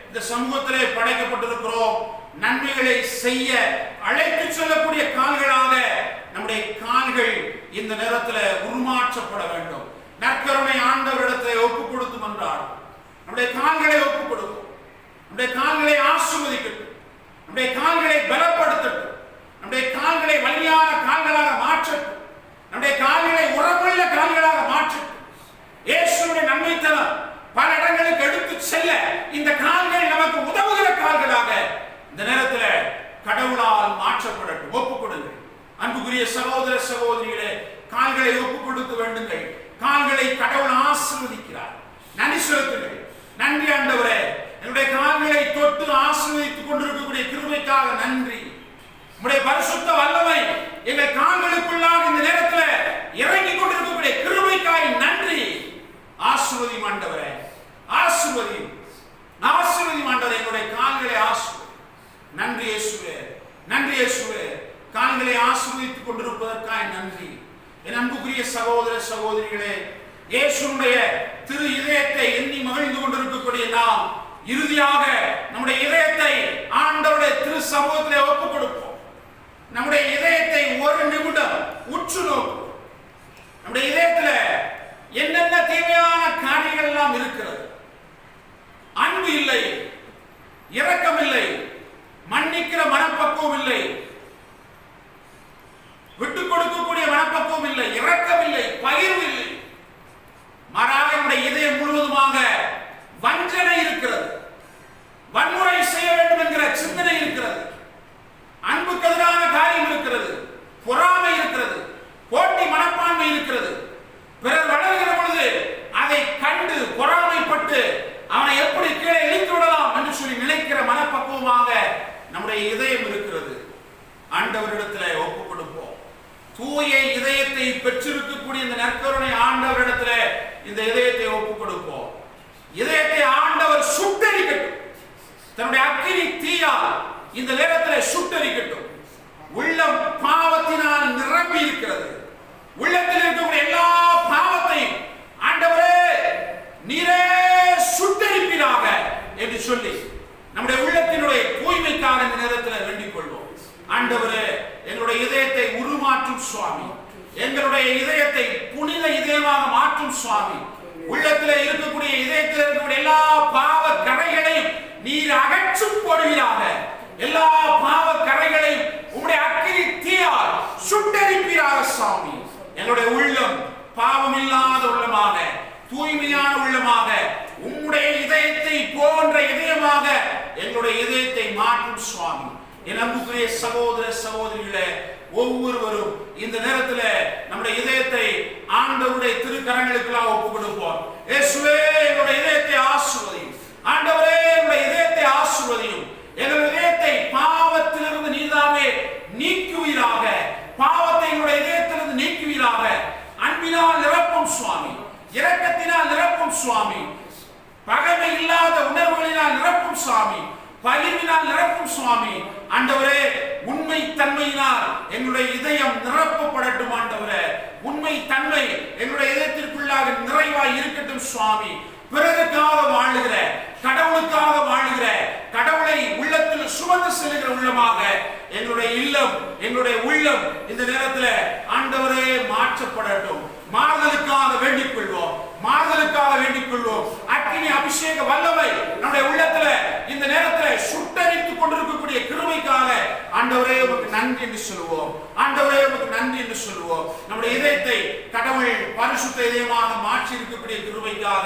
இந்த சமூகத்திலே படைக்கப்பட்டிருக்கிறோம். நன்மைகளை செய்ய அழைத்து செல்லக்கூடிய கால்களாக நம்முடைய கால்கள் இந்த நேரத்தில் உருமாற்றப்பட வேண்டும். நற்கருணை ஆண்டவரிடத்தை ஒப்புக் கொடுத்து என்றார். நம்முடைய கால்களை ஒப்புக் கொடுக்கும். நம்முடைய கால்களை ஆசீர்வதிக்கட்டும். நம்முடைய கால்களை பலப்படுத்தட்டும். நம்முடைய கால்களை வலிமையான கால்களாக மாற்றட்டும். நம்முடைய கால்களை உறவுள்ள கால்களாக மாற்றட்டும். இயேசுவின் நன்மைத்தனம் பல இடங்களுக்கு எடுத்து செல்ல இந்த கால்கள் நமக்கு உதவுகிற கால்களாக இந்த நேரத்தில் கடவுளால் மாற்றப்படட்டும். ஒப்புக் கொடுங்கள். அன்புக்குரிய சகோதர சகோதரிகளே, கால்களை ஒப்புக் கொடுக்க வேண்டுங்கள். கால்களை கடவுள் ஆசீர்வதிக்கிறார். நன்றி செலுத்துங்கள். நன்றி ஆண்டவரே, என்னுடைய கால்களை தொட்டு ஆசீர்வதித்துக் கொண்டிருக்கக்கூடிய கிருபைக்காக நன்றி. உம்முடைய பரிசுத்த வல்லமை எங்கள் கால்களுக்குள்ளாக இந்த நேரத்தில் இறங்கிக் கொண்டிருக்கக்கூடிய கிருபைக்காக நன்றி. ஆசீர்வதியும் ஆண்டவரே, ஆசீர்வதியும். ஆசீர்வதியும் ஆண்டவரே. எங்களுடைய கால்களை ஆசீர்வதி. நன்றி இயேசுவே, நன்றி இயேசுவே. கால்களை ஆசீர்வதித்துக் கொண்டிருப்பதற்காக நன்றி. என் அன்புக்குரிய சகோதர சகோதரிகளே, இயேசுடைய திரு இதயத்தை எண்ணி மகிழ்ந்து கொண்டிருக்கக்கூடிய நாம் இறுதியாக நம்முடைய இதயத்தை ஆண்டவருடைய திரு சமூகத்திலே ஒப்புக் கொடுப்போம். நம்முடைய இதயத்தை ஒரு நிமிடம் உற்று நோக்குவோம். நம்முடைய இதயத்தில் என்னென்ன தேவையான காரியங்கள் எல்லாம் இருக்கிறது. அன்பு இல்லை, இரக்கம் இல்லை, மன்னிக்கிற மனப்பக்குவம் இல்லை, விட்டுக் கொடுக்கக்கூடிய மனப்பக்குவம் இல்லை, இரக்கம் இல்லை, பகிர்வு இல்லை. மாறாக நம்முடைய இதயம் முழுவதுமாக வஞ்சனை இருக்கிறது, வன்முறை செய்ய வேண்டும் என்கிற சிந்தனை இருக்கிறது, அன்புக்கு எதிரான காரியம் இருக்கிறது, பொறாமை இருக்கிறது, போட்டி மனப்பான்மை இருக்கிறது. பிறர் வளர்கிற பொழுது அதை கண்டு பொறாமைப்பட்டு அவனை எப்படி கீழே இழுத்து விடலாம் என்று சொல்லி நினைக்கிற மனப்பக்குவமாக நம்முடைய இதயம் இருக்கிறது. ஆண்டவரிடத்தில் ஒப்புக் கொடுப்போம். தூய இதயத்தை பெற்றிருக்கக்கூடிய இந்த நற்கருணை ஆண்டவரிடத்தில் இந்த இதயத்தை ஒப்புக் கொடுப்போம். இதயத்தை ஆண்டவர் சுட்டரிக்கட்டும். தன்னுடைய அக்கினி தீயால் இந்த நேரத்தில் சுட்டரிக்கட்டும். உள்ளம் பாவத்தினால் நிரம்பி இருக்கிறது. உள்ளத்தில் இருக்கக்கூடிய எல்லா பாவத்தையும் ஆண்டவரே நீரே சுட்டரிப்பீராக என்று சொல்லி நம்முடைய உள்ளத்தினுடைய தூய்மைக்காக இந்த நேரத்தில் வேண்டிக் கொள்வோம். ஆண்டவரே, எங்களுடைய இதயத்தை உருமாற்றும் சுவாமி, எங்களுடைய இதயத்தை புனித இதயமாக மாற்றும் சுவாமி. உள்ளத்தில் இருக்கக்கூடிய இதயத்தில் இருக்கக்கூடிய எல்லா பாவ கரைகளையும் நீர் அகற்றி போடுவீராக. எல்லா பாவ கரைகளையும் உம்முடைய அக்கினி தீயால் சுட்டரிப்பீராக சுவாமி. எங்களுடைய உள்ளம் பாவம் இல்லாத உள்ளமாக, தூய்மையான உள்ளமாக, உம்முடைய இதயத்தை போன்ற இதயமாக எங்களுடைய இதயத்தை மாற்றும் சுவாமி. என் அன்புக்குரிய சகோதர சகோதரிகளே, ஒவ்வொருவரும் இந்த நேரத்தில் நம்முடைய இதயத்தை ஆண்டவருடைய திருக்கரங்களுக்கெல்லாம் ஒப்புக் கொடுப்போம். இயேசுவே, எங்களுடைய இதயத்தை ஆசீர்வதியும். ஆண்டவரே, எங்களுடைய இதயத்தை ஆசீர்வதியும். எங்களுடைய இதயத்தை பாவத்திலிருந்து நீதாமே நீக்குவீராக. பாவத்தை எங்களுடைய இதயத்திலிருந்து நீக்குவீராக. அன்பினால் நிரப்பும் சுவாமி, இரக்கத்தினால் நிரப்பும் சுவாமி, பகைமை இல்லாத உணர்வுகளினால் நிரப்பும் சுவாமி, பகிர்வினால் நிரப்பும் சுவாமி. ஆண்டவரே, உண்மை தன்மையினால் எங்களுடைய இதயம் நிரப்பப்படட்டும். ஆண்டவரே, உண்மை தன்மை எங்களுடைய இதயத்திற்குள்ளாக நிறைவாய் இருக்கட்டும் சுவாமி. பிறருக்காக வாழுகிற, கடவுளுக்காக வாழுகிற, கடவுளை உள்ளத்தில் சுமந்து செல்கிற உள்ளமாக எங்களுடைய இல்லம், எங்களுடைய உள்ளம் இந்த நேரத்தில் ஆண்டவரே மாற்றப்படட்டும். மாறுதலுக்காக வேண்டிக் கொள்வோம், மாறுதலுக்காக வேண்டிக் கொள்வோம். அக்கினி அபிஷேக வல்லமை நம்முடைய உள்ளத்துல இந்த நேரத்தில் சுட்டரித்துக் கொண்டிருக்கக்கூடிய கிருபைக்காக ஆண்டவரே உமக்கு நன்றி என்று சொல்லுவோம். ஆண்டவரே உமக்கு நன்றி என்று சொல்லுவோம். நம்முடைய இதயத்தை கடவுள் பரிசுத்த இதயமாக மாற்றி இருக்கக்கூடிய கிருபைக்காக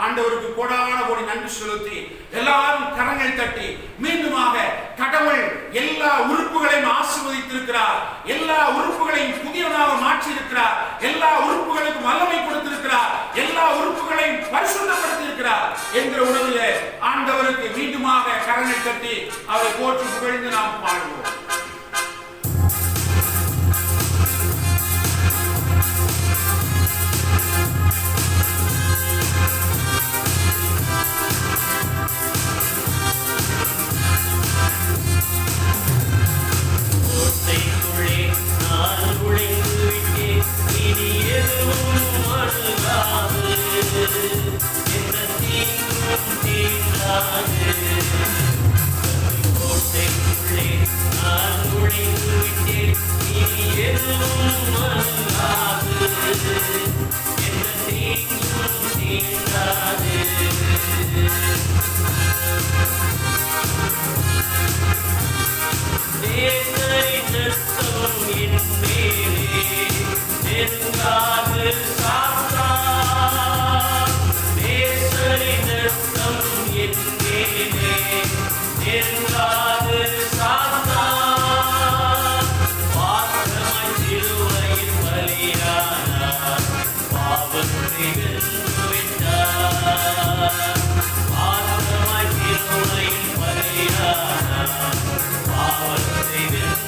ஆண்டவருக்கு கோடான கோடி நன்றி செலுத்தி எல்லாரும் கரங்கள் தட்டி மீண்டுமாக கடவுள் எல்லா உறுப்புகளையும் ஆசீர்வதித்திருக்கிறார், எல்லா உறுப்புகளையும் புதியதாக மாற்றி இருக்கிறார், எல்லா உறுப்புகளுக்கும் வல்லமை கொடுத்திருக்கிறார், எல்லா உறுப்புகளையும் பரிசுத்தப்படுத்தி இருக்கிறார் என்கிற உணர்விலே ஆண்டவருக்கு மீண்டுமாக கரங்கள் தட்டி அவரை போற்றி புகழ்ந்து நாம் பாடுவோம். Amen.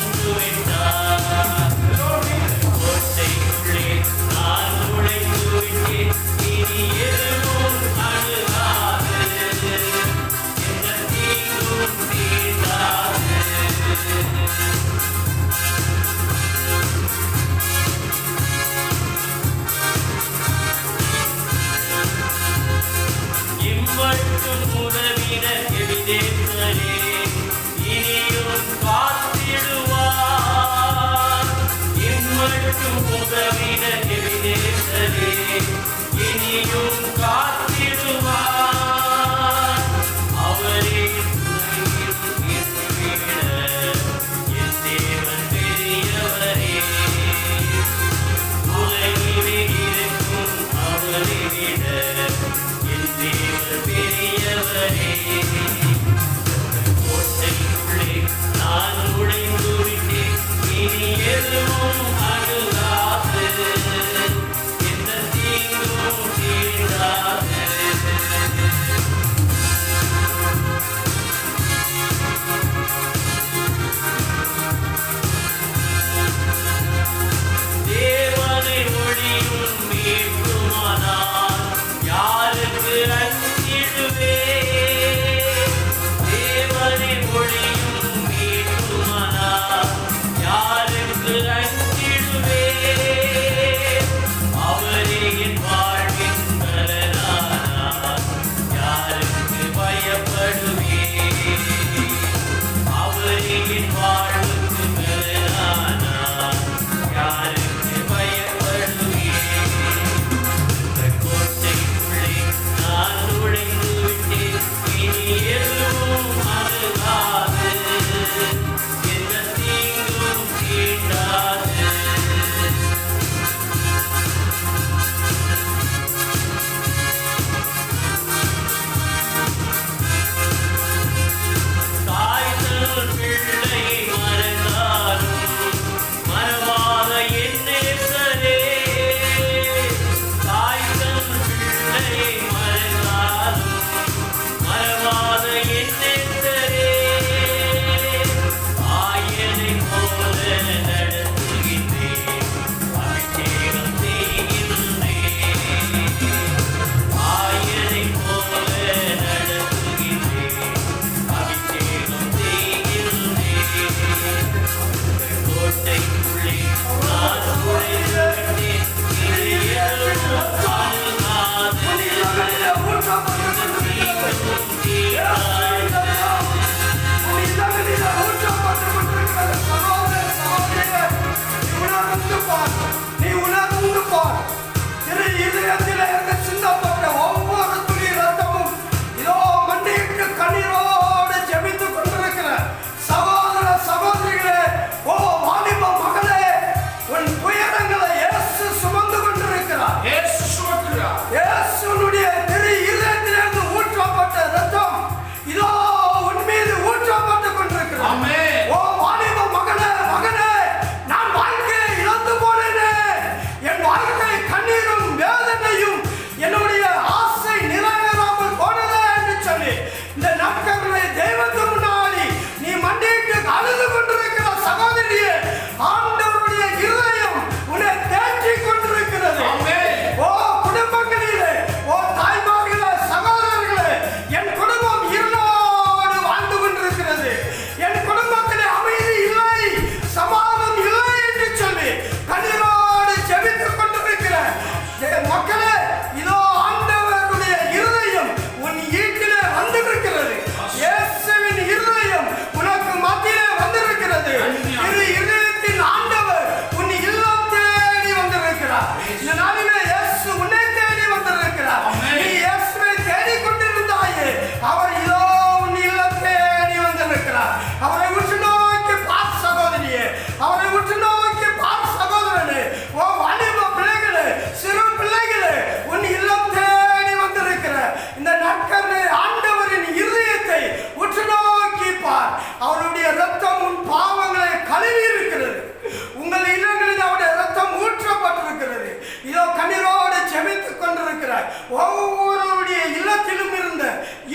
ஒவ்வொருடைய இல்லத்திலும் இருந்த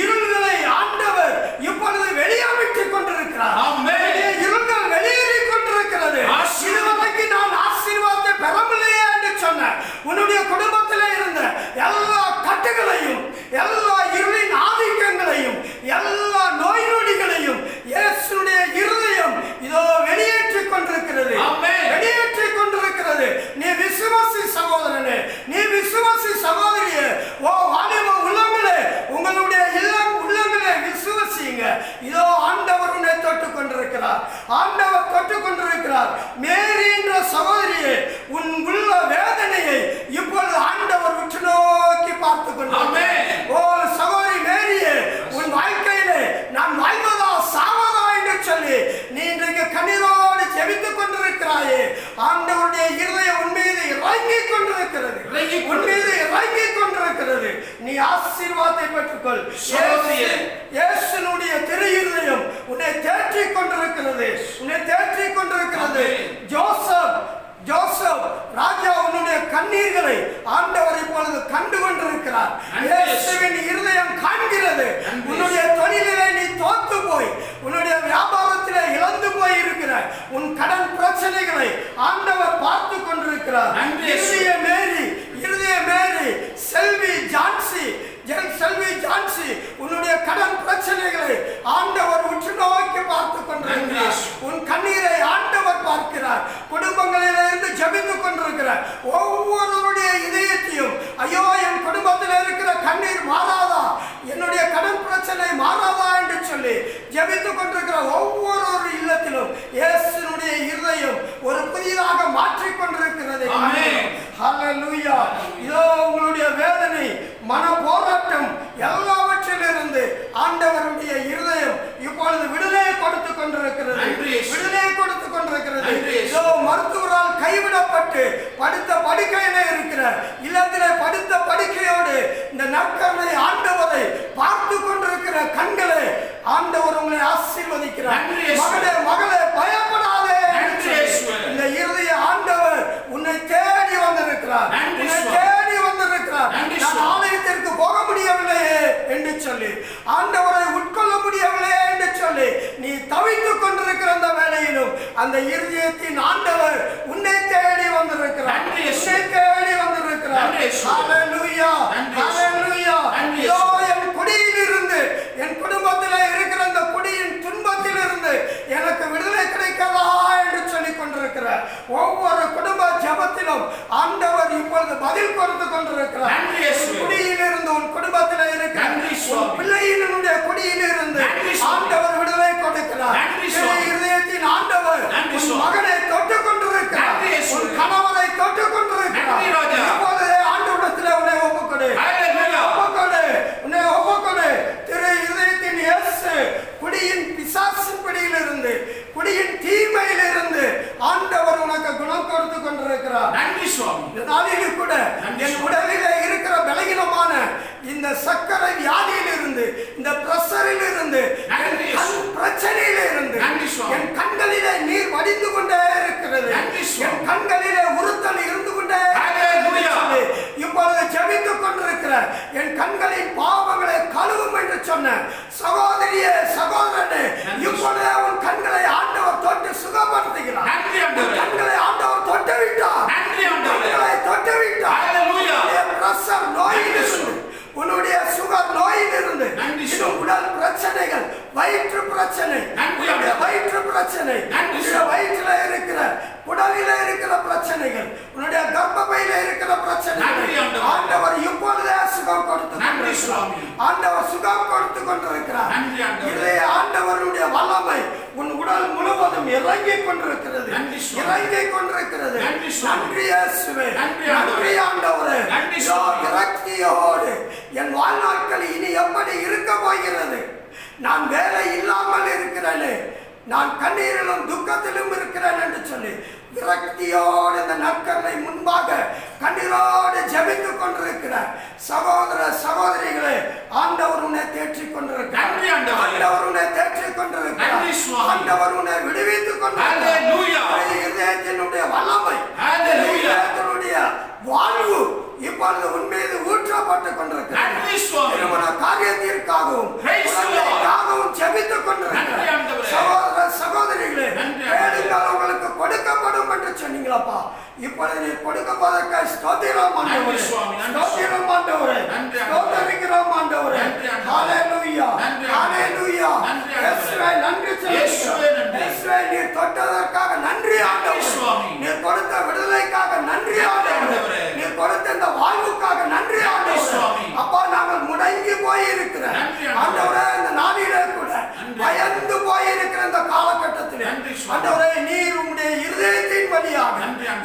இருள்களை ஆண்டவர் இப்பொழுது வெளியமைத்துக் கொண்டிருக்கிறார். இருள்கள் வெளியேறிக் கொண்டிருக்கிறது. இதுவரைக்கும் நான் ஆசீர்வாதத்தை பெறவில்லையே என்று சொன்னேன். உன்னுடைய குடும்பத்தில் இருந்த எல்லா கட்டுகளையும், எல்லா இருளின் ஆதிக்கங்களையும், எல்லா நோய் நொடிகளையும் இயேசுடைய இருதயம் இதோ வெளியேற்றிக் கொண்டிருக்கிறது, வெளியேற்றிக் கொண்டிருக்கிறது. நீ விசுவாசி சகோதரனே, நீ விசுவாசி சகோதரியே, ஓ வாலிப உள்ளங்களே, உங்களுடைய உள்ளங்களே விசுவாசிங்க. இதோ ஆண்டவர் உன்னை தொட்டுக் கொண்டிருக்கிறார், ஆண்டவர் தொட்டுக் கொண்டிருக்கிறார். மேரி என்ற சகோதரியே, உன் உள்ள வேதனையை இப்பொழுது ஆண்டவர் உற்று நோக்கி பார்த்து கொண்டிருக்கிறார். ஓ சகோதரி மேரியே, உன் வாழ்க்கையிலே நான் வாழ்வதா சாவதா என்று சொல்லி நீ இன்றைக்கு கண்ணீரோடு ஜெபித்துக் கொண்டிருக்கிறாயே, ஆண்டவருடைய இருதயம் உன் மீது இறங்கிக் கொண்டிருக்கிறது, உன் மீது இறங்கிக் கொண்டிருக்கிறது. நீ ஆசீர்வாதத்தை பெற்றுக்கொள். இயேசுனுடைய திரு இருதயம் உன்னை தேற்றிக் கொண்டிருக்கிறது, உன்னை தேற்றிக் கொண்டிருக்கிறது. ஜோசப் ராஜா, உன்னுடைய கண்ணீர்களை ஆண்டவர் இப்பொழுது கண்டு கொண்டிருக்கிறார். இயேசுவின் இருதயம் காண்கிறது. உன்னுடைய தொழிலிலே நீ தோத்து போய், உன்னுடைய வியாபாரத்திலே இழந்து போய் இருக்கிற உன் கடன் பிரச்சனைகளை ஆண்டவர் பார்த்து கொண்டிருக்கிறார். இருதய மேரி செல்வி ஜான்சி, உன்னுடைய கடன் பிரச்சனைகளை ஆண்டவர் உற்று நோக்கி பார்த்து கொண்டிருக்கிறார். உன் கண்ணீரை ஆண்டவர் பார்க்கிறார். குடும்பங்களிலிருந்து ஜெபித்துக் கொண்டிருக்கிறார். ஒவ்வொருவருடைய இதயத்தையும், ஐயோ என் குடும்பத்தில் இருக்கிற கண்ணீர் மாறாதா, என்னுடைய கடன் பிரச்சனை மாறாதா என்று சொல்லி ஜெபித்துக் கொண்டிருக்கிற ஒவ்வொரு இல்லத்திலும் பாதிக்கப்பட்டு படுத்த படுக்கையிலே இருக்கிற, இல்லத்திலே படுத்த படுக்கையோடு இந்த நற்கருணை ஆண்டவரை பார்த்து கொண்டிருக்கிற கண்களே, ஆண்டவர் உங்களை ஆசீர்வதிக்கிறார். மகளே மகளே பயப்படாதே. இந்த இருதய ஆண்டவர் உன்னை தேடி வந்திருக்கிறார், உன்னை தேடி வந்திருக்கிறார். நான் ஆலயத்திற்கு போக முடியவில்லையே என்று சொல்லி, ஆண்டவரை உட்கொள்ள முடியவில்லையே என்று சொல்லி நீ தவித்துக் கொண்டிருக்கிற அந்த வேளையிலும் அந்த இருதயத்தின் ஆண்டவர் உன்னை தேடி வந்திருக்கிறார், உன்னை தேடி வந்திருக்கிறார். ஹல்லேலூயா, ஹல்லேலூயா. இதோ என் குடியில் இருந்து, என் குடும்பத்தில் இருக்கிற அந்த குடியின் துன்பத்தில் இருந்து எனக்கு விடுதலை கிடைக்காதா என்று சொல்லிக் கொண்டிருக்கிறார். ஒவ்வொரு குடும்ப ஜெபத்திலும் ஆண்டவர் இப்பொழுது பதில் கொடுத்து கொண்டிருக்கிறார். குடியில் இருந்து, உன் குடும்பத்தில் இருக்கிற பிள்ளையினுடைய குடியில் இருந்து ஆண்டவர் விடுதலை கொடுக்கிறார். இருதயத்தின் ஆண்டவர் உன் மகனை தொட்டு கொண்டிருக்கிறார், உன் கணவனை தொட்டு கொண்டிருக்கிறார். இப்போதே ஆண்டவரிடத்தில் உன்னை ஒப்புக்கொடு, ஒப்புக்கொடு, உன்னை ஒப்புக்கொடு. திரு இருதயத்தின் இயேசு குடியின் பிசாசின் பிடியிலிருந்து, குடியின் தீமையிலிருந்து ஆண்டவர் உனக்கு குணம் கொடுத்து கொண்டிருக்கிறார். நன்றி சுவாமி. நாளில் கூட என் உடலிலே இருக்கிற பலகீனமான இந்த சர்க்கரை வியாதியில் இருந்து, இந்த பிரஷரில் இருந்து, கண் பிரச்சனையில இருந்து, என் கண்களிலே நீர் வடிந்து கொண்டே இருக்கிறது, என் கண்களிலே உறுத்தல் இருந்து கொண்டே இப்பொழுது ஜெபித்துக் கொண்டிருக்கிற என் கண்களின் பாவங்களை கழுவும் என்று சொன்ன சகோதரியே, சகோதரனே, இப்பொழுது உன் கண்களை ஆண்டவர் தொட்டு சுகப்படுத்துகிறார். கண்களை ஆண்டவர் தொட்டு விட்டார், கண்களை தொட்டு விட்டார். பிரஷர் நோயிலிருந்து, உன்னுடைய சுகர் நோயிலிருந்து, உடல் பிரச்சனைகள், வயிற்று பிரச்சனை, வயிற்று பிரச்சனை, வயிற்றுல இருக்கிற, உடலில இருக்கிற பிரச்சனைகள், உன்னுடைய கர்ப்பப்பையில இருக்கிற பிரச்சனைகள் ஆண்டவர் இப்பொழுதே சுகம் கொடுத்து, ஆண்டவர் சுகம் கொடுத்து கொண்டிருக்கிறார். இதை ஆண்டவருடைய வல்லமை உன் உடல் முழுவதும் இறங்கிக் கொண்டிருக்கிறது, இறங்கிக் கொண்டிருக்கிறது. நன்றி இயேசுவே, நன்றி ஆண்டவரே. விரக்தியோடு என் வாழ்நாட்கள் இனி எப்படி இருக்க போகிறது? நான் வேலை இல்லாமல் இருக்கிறேனே, நான் கண்ணீரிலும் துக்கத்திலும் இருக்கிறேன் என்று சொல்லி விரக்தியோடு இந்த நற்கருணை முன்பாக கண்ணீரோடு ஜெபித்துக் கொண்டிருக்கிற சகோதர சகோதரிகளே, ஆண்டவர் உன்னை தேற்றிக் கொண்டிருக்கிறார், ஆண்டவர் உன்னை தேற்றிக் கொண்டிருக்கிறார், ஆண்டவர் உன்னை விடுவித்துக் கொண்டிருக்கிறார். இதயத்தினுடைய வல்லமை, இதயத்தினுடைய வாழ்வு இப்பொழுது உன் மீது ஊற்றப்பட்டுக் கொண்டிருக்கிறது. திருமண காரியத்திற்காகவும் ஜெபித்துக் கொண்டிருக்கிறார். சகோதர சகோதரிகளே, கேளுங்கள் உங்களுக்கு கொடுக்கப்படும் என்று சொன்னீங்களப்பா. இப்பொழுது நீ கொடுக்கப்பதற்காக ஸ்தோத்திரம் ஆண்டவரே, ஸ்தோத்திரம் ஆண்டவரே, ஸ்தோத்திரிக்கிறோம் ஆண்டவரே. ஹல்லேலூயா, ஹல்லேலூயா. இயேசுவே நன்றி செலுத்துகிறோம். இயேசுவே நீர் தொட்டதற்காக நன்றி ஆண்டவரே, நீர் கொடுத்த விடுதலைக்காக நன்றி ஆண்டவரே, நீர் கொடுத்த இந்த வாழ்வுக்காக நன்றி ஆண்டவரே. அப்பா, நாங்கள் முடங்கி போயிருக்கிற ஆண்டவரே, இந்த நாளிலே கூட பயந்து போயிருக்கிற இந்த காலகட்டத்தில் ஆண்டவரே, நீர் உம்முடைய இருதயத்தின் வழியாக,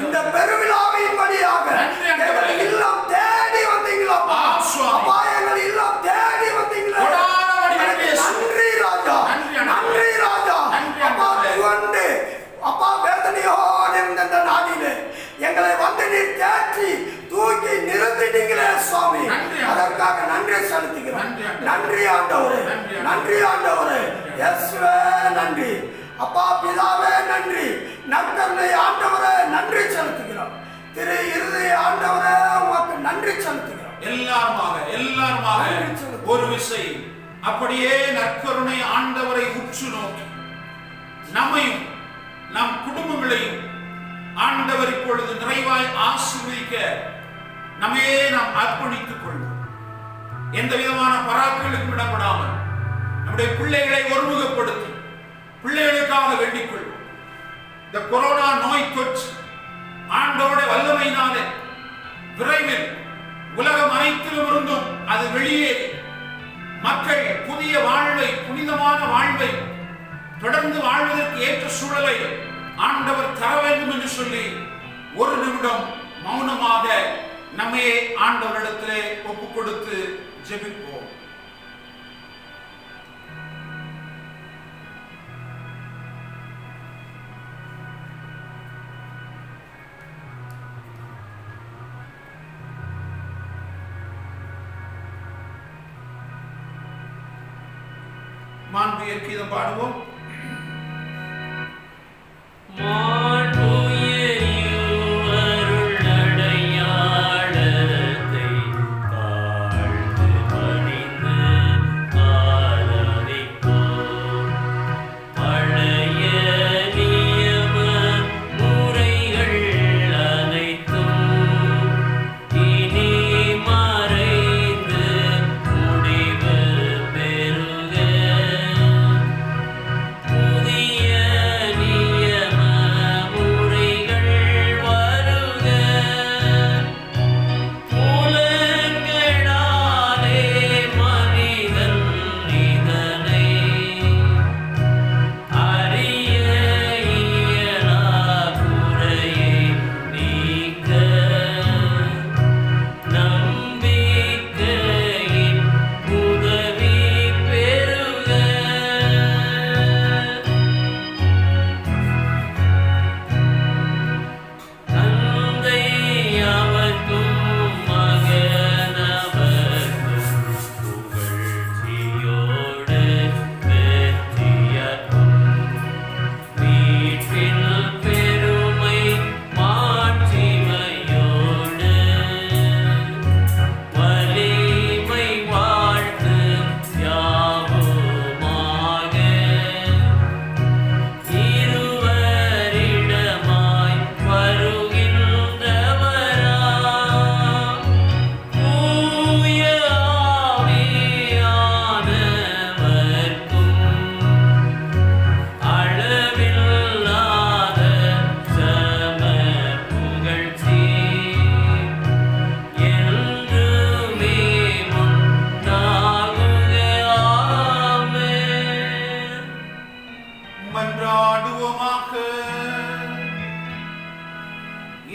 இந்த பெருவிழாவின் வழியாக எங்கள் இல்லம் தேடி வந்தீங்களா அப்பா, எங்கள் இல்லம் தேடி வந்தீங்களா? நன்றி ராஜா, நன்றி ராஜா. அப்பா, துவண்டு அப்பா வேதனையோடு இருந்த இந்த நாளிலே எங்களை வந்து நீர் தேற்றி தூக்கி நிறுத்தினீங்களே சுவாமி, அதற்காக நன்றி செலுத்துகிறோம். நன்றி ஆண்டவரே, நன்றி ஆண்டவரே. இயேசுவே நன்றி. அப்பா பிதாவே நன்றி. நற்கருணை ஆண்டவரே நன்றி செலுத்துகிறோம். திரு இருதய ஆண்டவரே உமக்கு நன்றி செலுத்துகிறோம். எல்லாருமாக ஒரு விசை அப்படியே நற்கருணை ஆண்டவரை உற்று நோக்கி நம்மையும் நம் குடும்பங்களையும் ஆண்டவர் இப்பொழுது நிறைவாய் ஆசீர்வதிக்க நம்மையே நாம் அர்ப்பணித்துக் கொள்வோம். எந்த விதமான பராக்களுக்கும் இடப்படாமல் நம்முடைய பிள்ளைகளை ஒருமுகப்படுத்தி பிள்ளைகளுக்காக வேண்டிக் கொள்வோம். இந்த கொரோனா நோய் தொற்று ஆண்டவருடைய வல்லமையினாலே விரைவில் உலகம் அனைத்திலும் இருந்தும் அது வெளியேறி மக்கள் புதிய வாழ்வை, புனிதமான வாழ்வை தொடர்ந்து வாழ்வதற்கு ஏற்ற சூழலை ஆண்டவர் தர வேண்டும் என்று சொல்லி ஒரு நிமிடம் மௌனமாக நம்மையே ஆண்டவரிடத்திலே ஒப்புக் கொடுத்து ஜெபிப்போம். மாண்புயர் கீதம் பாடுவோம்.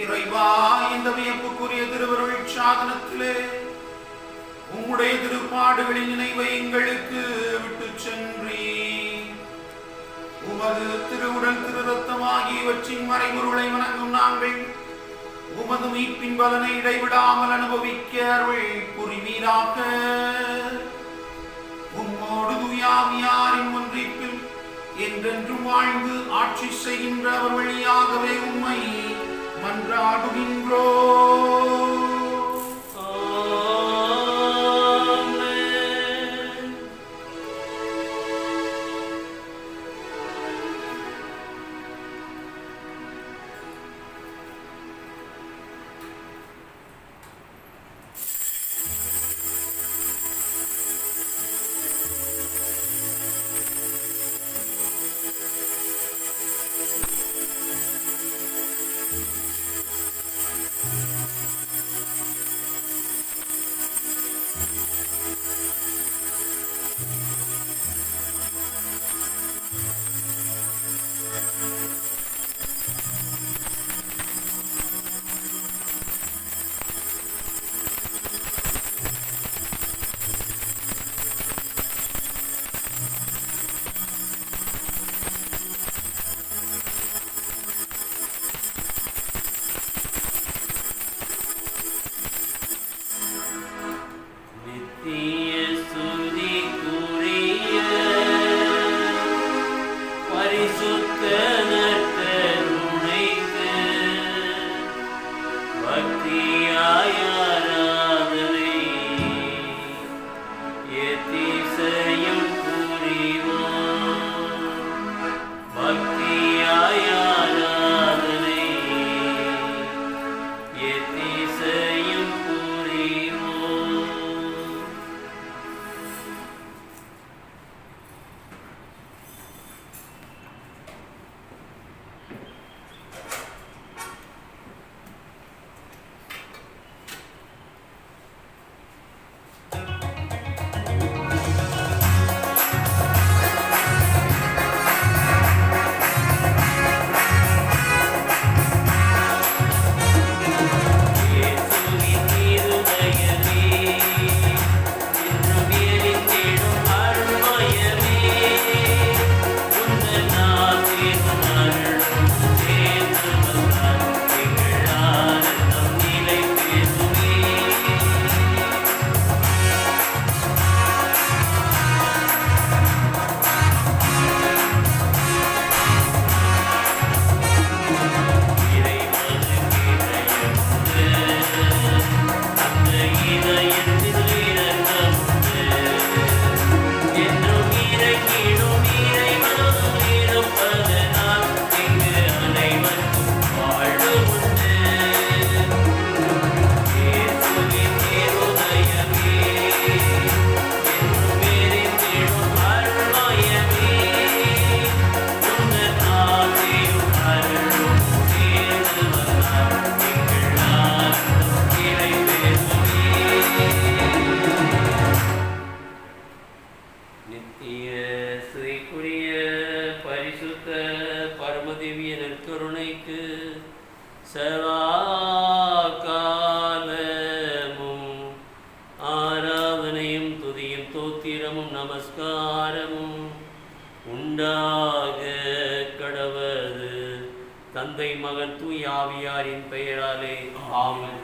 இறைவா, இந்த வியப்புக்குரிய திருவருள் சாதனத்திலே உம்முடைய திருப்பாடுகளின் நினைவை எங்களுக்கு விட்டு சென்றீர். உமது திருவுடல் திரு ரத்தமாகியவற்றின் மறைபொருளை வணங்கும் நாங்கள் உமது மீட்பின் பலனை இடைவிடாமல் அனுபவிக்க அருள் புரிவீராக. உம்மோடு தூயாவியாரின் ஒன்றிப்பில் என்றென்றும் வாழ்ந்து ஆட்சி செய்கின்ற அவர் வழியாகவே உம்மை மன்றாடுகின்றோம். சதா காலமும் ஆராதனையும் துதியும் தோத்திரமும் நமஸ்காரமும் உண்டாக கடவது தந்தை மகன் தூய் ஆவியாரின் பெயராலே ஆமென்.